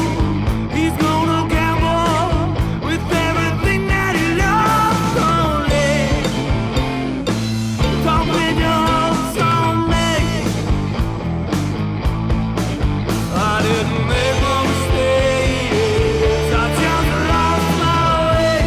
He's gonna gamble with everything that he loves only. Don't put your hopes on me. I didn't make no mistakes, I just lost my way.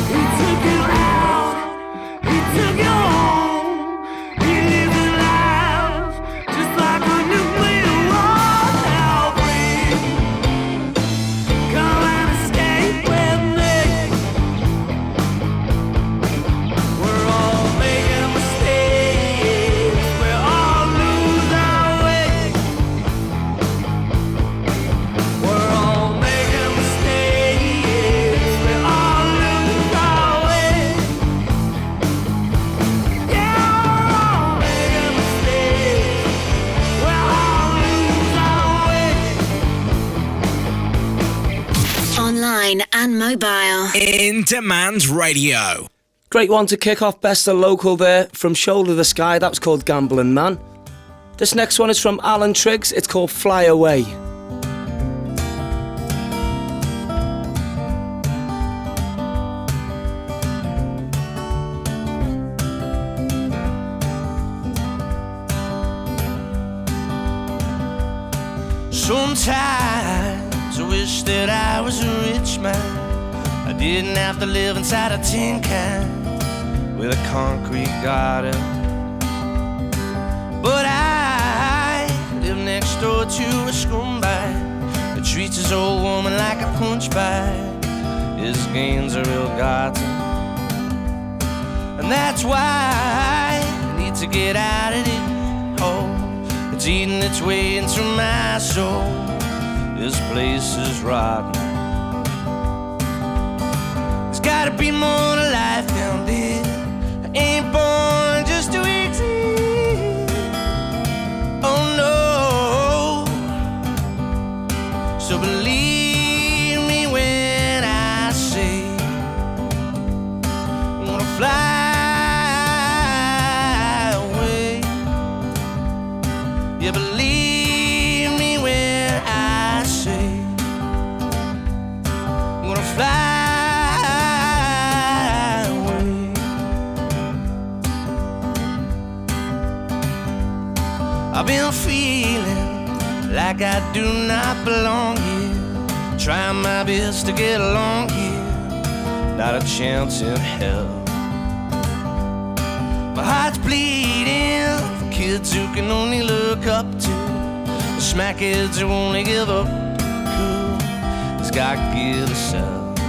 He took you out, he took you home. He lived a life just like a nuclear war. Now breathe, come and escape with me. We're all making mistakes, we all lose our way. We're all making mistakes, we all lose our way. Yeah, we're all making mistakes, we all lose our way. Online and mobile. Indemand Radio. Great one to kick off best of local there from Shoulder the Sky. That was called Gambling Man. This next one is from Alan Triggs. It's called Fly Away. Sometimes I wish that I was a rich man. I didn't have to live inside a tin can with a concrete garden. But I live next door to a scumbag that treats his old woman like a punch bag. His gains are ill-gotten, and that's why I need to get out of it. Oh, it's eating its way into my soul. This place is rotten. There's gotta be more to life than this. I ain't born just to exist. Oh no. So believe me when I been feeling like I do not belong here. Trying my best to get along here, not a chance in hell. My heart's bleeding for kids who can only look up to the smack kids who only give up. Who has got to give herself?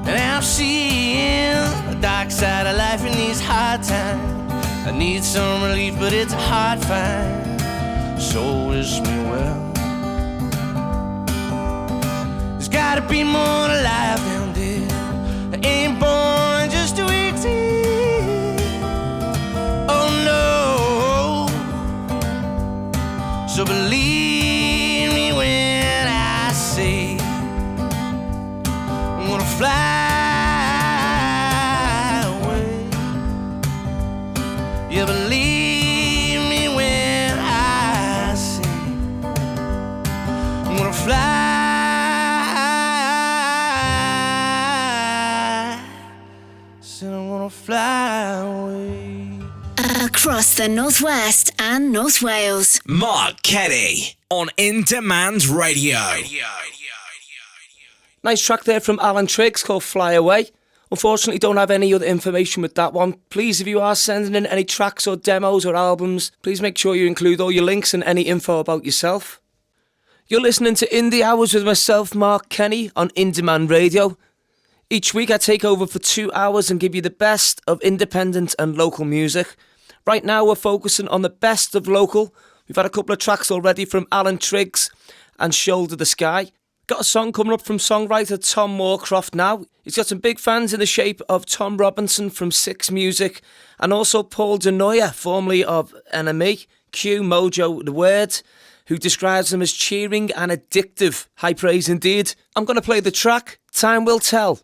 And I'm seeing the dark side of life in these hard times. I need some relief, but it's a hard find. So wish me well. There's gotta be more to life than this. I ain't born just to exist. Oh no. So believe me when I say I'm gonna fly away. Yeah, believe me when I say I'm gonna fly. Fly away. Across the Northwest and North Wales. Mark Kelly on Indemand Radio. Nice track there from Alan Triggs called Fly Away. Unfortunately, don't have any other information with that one. Please, if you are sending in any tracks or demos or albums, please make sure you include all your links and any info about yourself. You're listening to Indie Hours with myself, Mark Kenny, on Indemand Radio. Each week I take over for 2 hours and give you the best of independent and local music. Right now we're focusing on the best of local. We've had a couple of tracks already from Alan Triggs and Shoulder the Sky. Got a song coming up from songwriter Tom Moorcroft now. He's got some big fans in the shape of Tom Robinson from Six Music and also Paul Denoyer, formerly of NME, Q, Mojo, The Word, who describes them as cheering and addictive. High praise indeed. I'm going to play the track, Time Will Tell.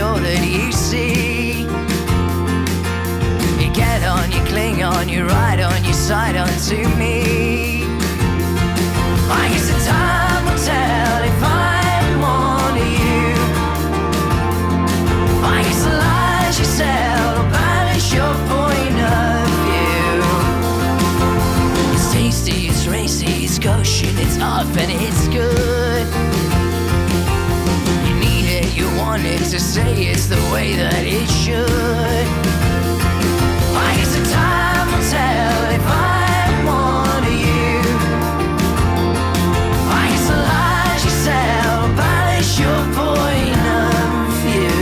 all that you see. You get on, you cling on, you ride on, you side onto me. I guess the time will tell if I'm on to you. I guess the lies you sell will banish your point of view. It's tasty, it's racy, it's kosher, it's up and it's good. You want it to say it's the way that it should. I guess the time will tell if I'm on to you. I guess the lies you sell will banish your point of view.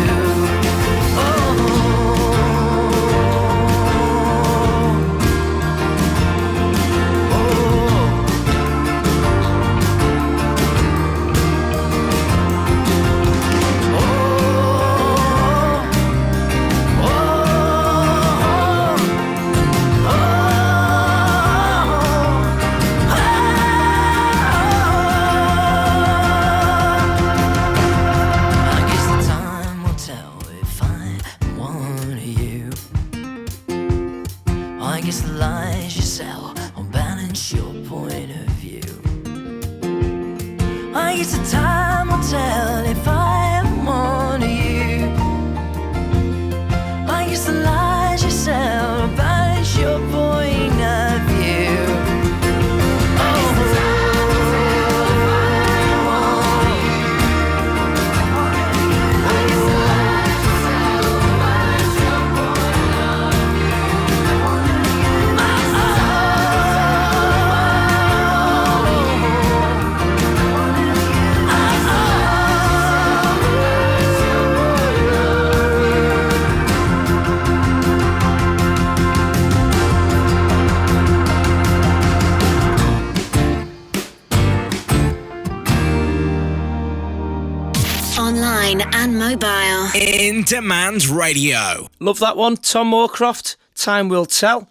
online and mobile. In Demand Radio. Love that one. Tom Moorcroft, Time Will Tell.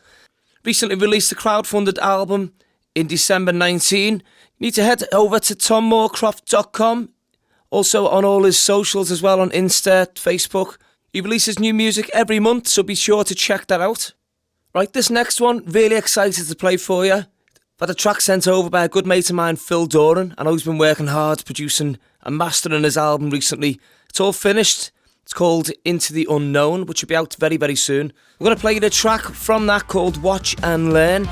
Recently released a crowdfunded album in December 19. You need to head over to tommoorcroft.com. Also on all his socials as well, on Insta, Facebook. He releases new music every month, so be sure to check that out. Right, this next one, really excited to play for you. I've had a track sent over by a good mate of mine, Phil Doran. I know he's been working hard producing and mastering his album recently. It's all finished. It's called Into the Unknown, which will be out very, very soon. We're going to play you the track from that called Watch and Learn.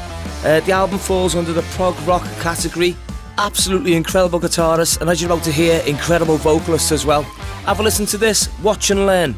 The album falls under the prog rock category. Absolutely incredible guitarist, and as you're about to hear, incredible vocalist as well. Have a listen to this, Watch and Learn.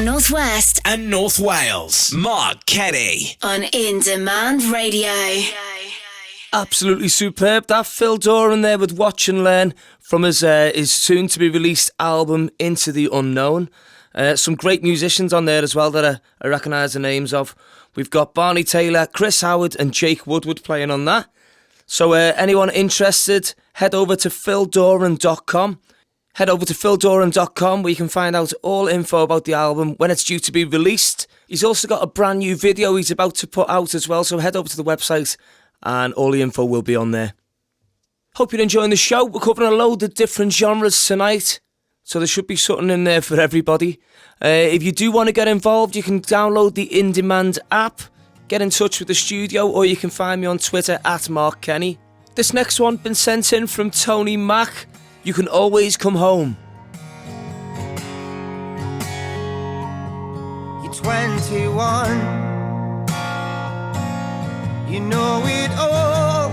Northwest and North Wales. Mark Kenny on In Demand Radio. Absolutely superb. That Phil Doran there with Watch and Learn from his soon-to-be-released album Into the Unknown. Some great musicians on there as well that I recognise the names of. We've got Barney Taylor, Chris Howard and Jake Woodward playing on that. So anyone interested, head over to phildoran.com. Head over to phildoran.com where you can find out all info about the album, when it's due to be released. He's also got a brand new video he's about to put out as well, so head over to the website and all the info will be on there. Hope you're enjoying the show. We're covering a load of different genres tonight, so there should be something in there for everybody. If you do want to get involved, you can download the Indemand app, get in touch with the studio, or you can find me on Twitter at Mark Kenny. This next one been sent in from Tony Mack. You Can Always Come Home. You're 21, you know it all,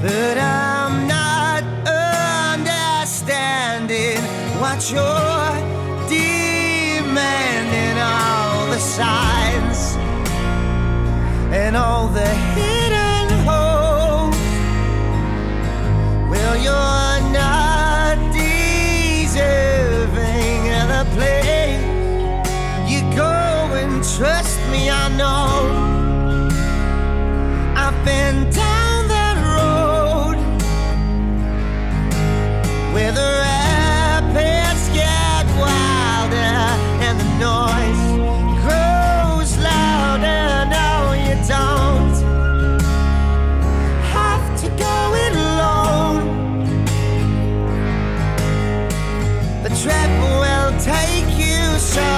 but I'm not understanding what you're demanding. All the signs and all the hidden holes. Well, you're not deserving of the place you go, and trust me, I know. I've been down that road where the rapids get wilder and the noise grows louder. No, you don't have to go it alone. The trap will take you so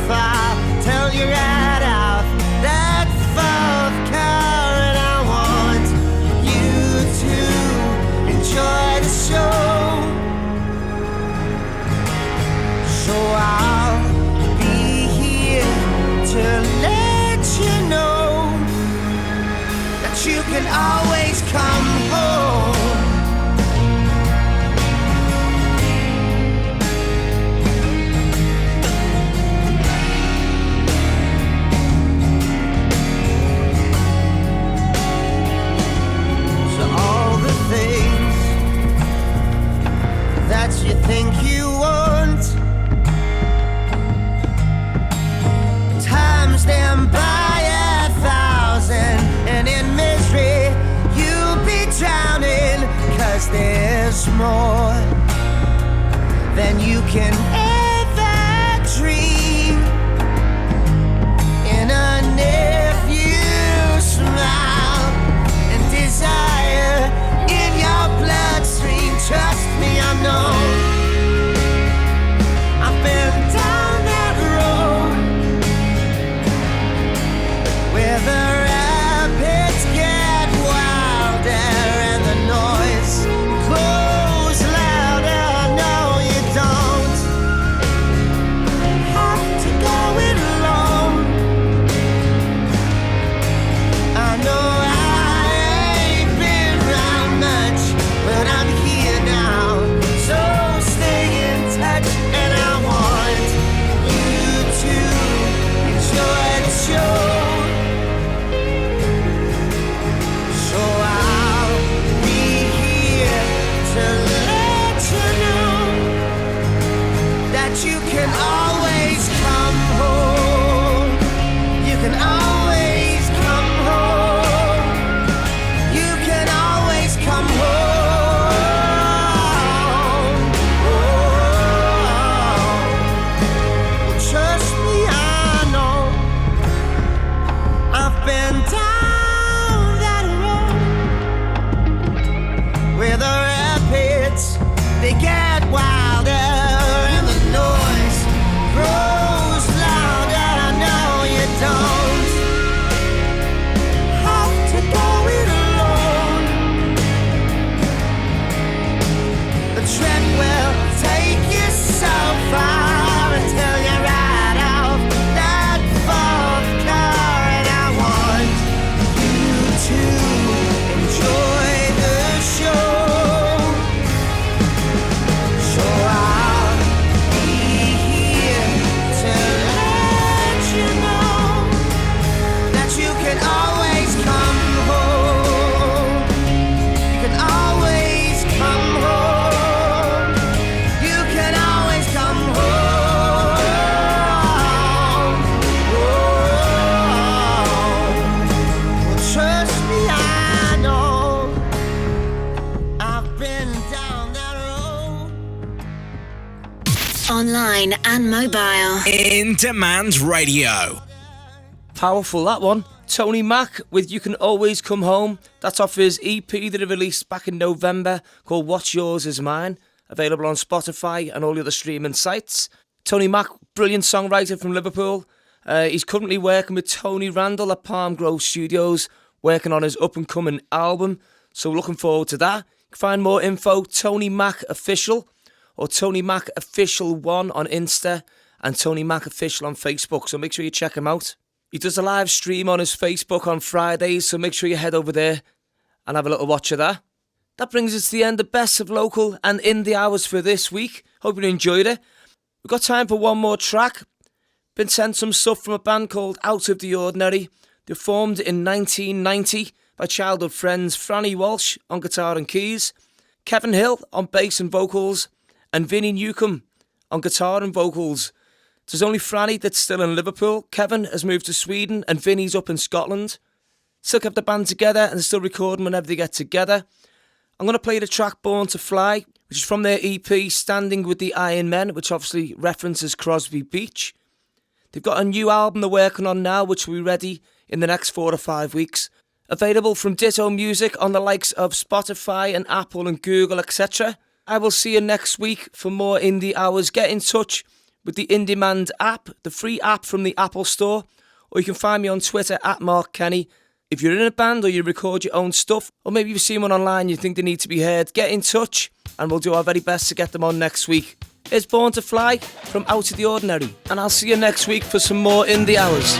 far till you're right out that fourth car, and I want you to enjoy the show. So I'll be here to let you know that you can always come home. That you think you want, times them by 1,000, and in misery you'll be drowning, 'cause there's more than you can ever dream. And if you smile and desire in your bloodstream, trust me, I know. I've been down that road where the rapids get wilder and the noise grows louder. No, you don't and mobile. Indemand Radio. Powerful, that one. Tony Mac with You Can Always Come Home. That's off his EP that he released back in November called What's Yours Is Mine. Available on Spotify and all the other streaming sites. Tony Mac, brilliant songwriter from Liverpool. He's currently working with Tony Randall at Palm Grove Studios, working on his up-and-coming album. So looking forward to that. You can find more info, Tony Mac Official, or Tony Mac Official 1 on Insta, and Tony Mac Official on Facebook. So make sure you check him out. He does a live stream on his Facebook on Fridays, so make sure you head over there and have a little watch of that. That brings us to the end of Best of Local and Indie Hours for this week. Hope you enjoyed it. We've got time for one more track. Been sent some stuff from a band called Out of the Ordinary. They formed in 1990 by childhood friends Franny Walsh on guitar and keys, Kevin Hill on bass and vocals, and Vinnie Newcomb on guitar and vocals. There's only Franny that's still in Liverpool. Kevin has moved to Sweden and Vinnie's up in Scotland. Still kept the band together and they're still recording whenever they get together. I'm going to play the track Born to Fly, which is from their EP Standing with the Iron Men, which obviously references Crosby Beach. They've got a new album they're working on now, which will be ready in the next 4 to 5 weeks. Available from Ditto Music on the likes of Spotify and Apple and Google, etc. I will see you next week for more Indie Hours. Get in touch with the Indemand app, the free app from the Apple Store, or you can find me on Twitter at Mark Kenny. If you're in a band or you record your own stuff, or maybe you've seen one online and you think they need to be heard, get in touch and we'll do our very best to get them on next week. It's Born to Fly from Out of the Ordinary, and I'll see you next week for some more Indie Hours.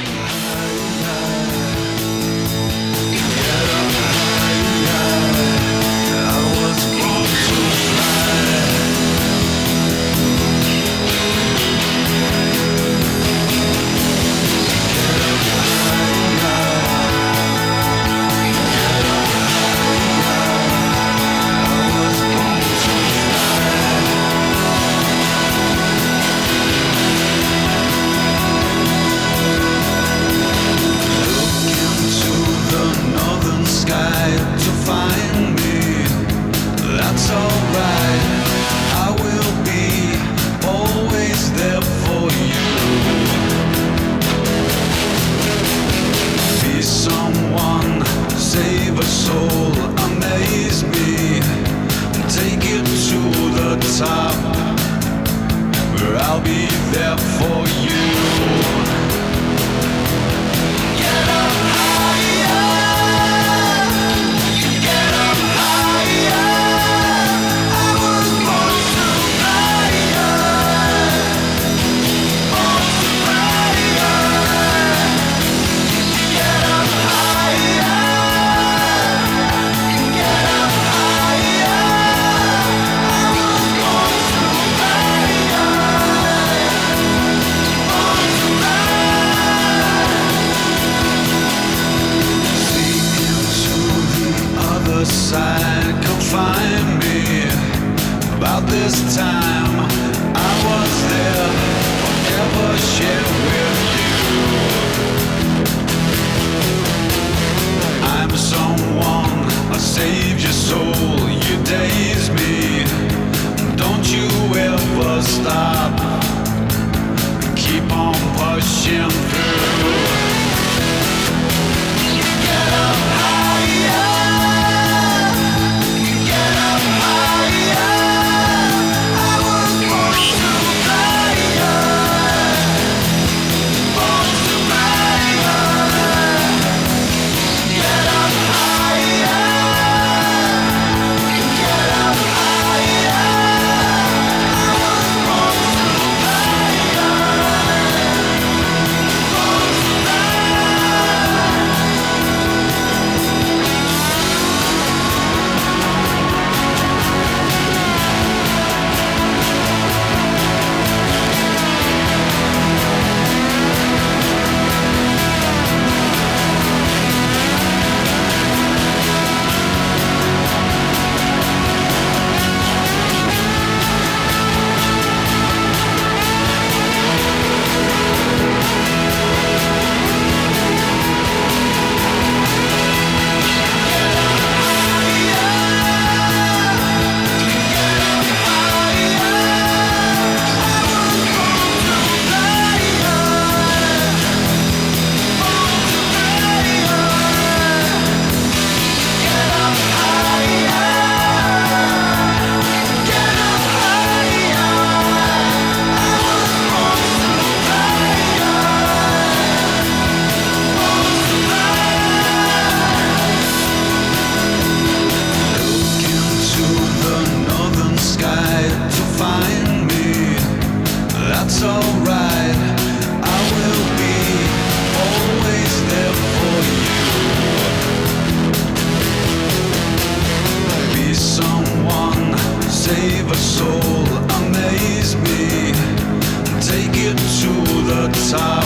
the top.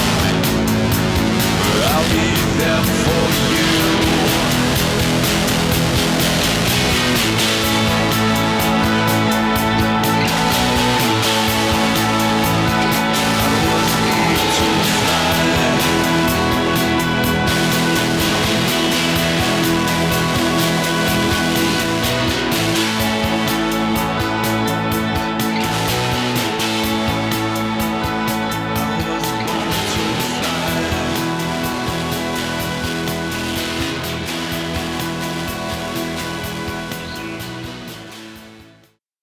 I'll be there for you.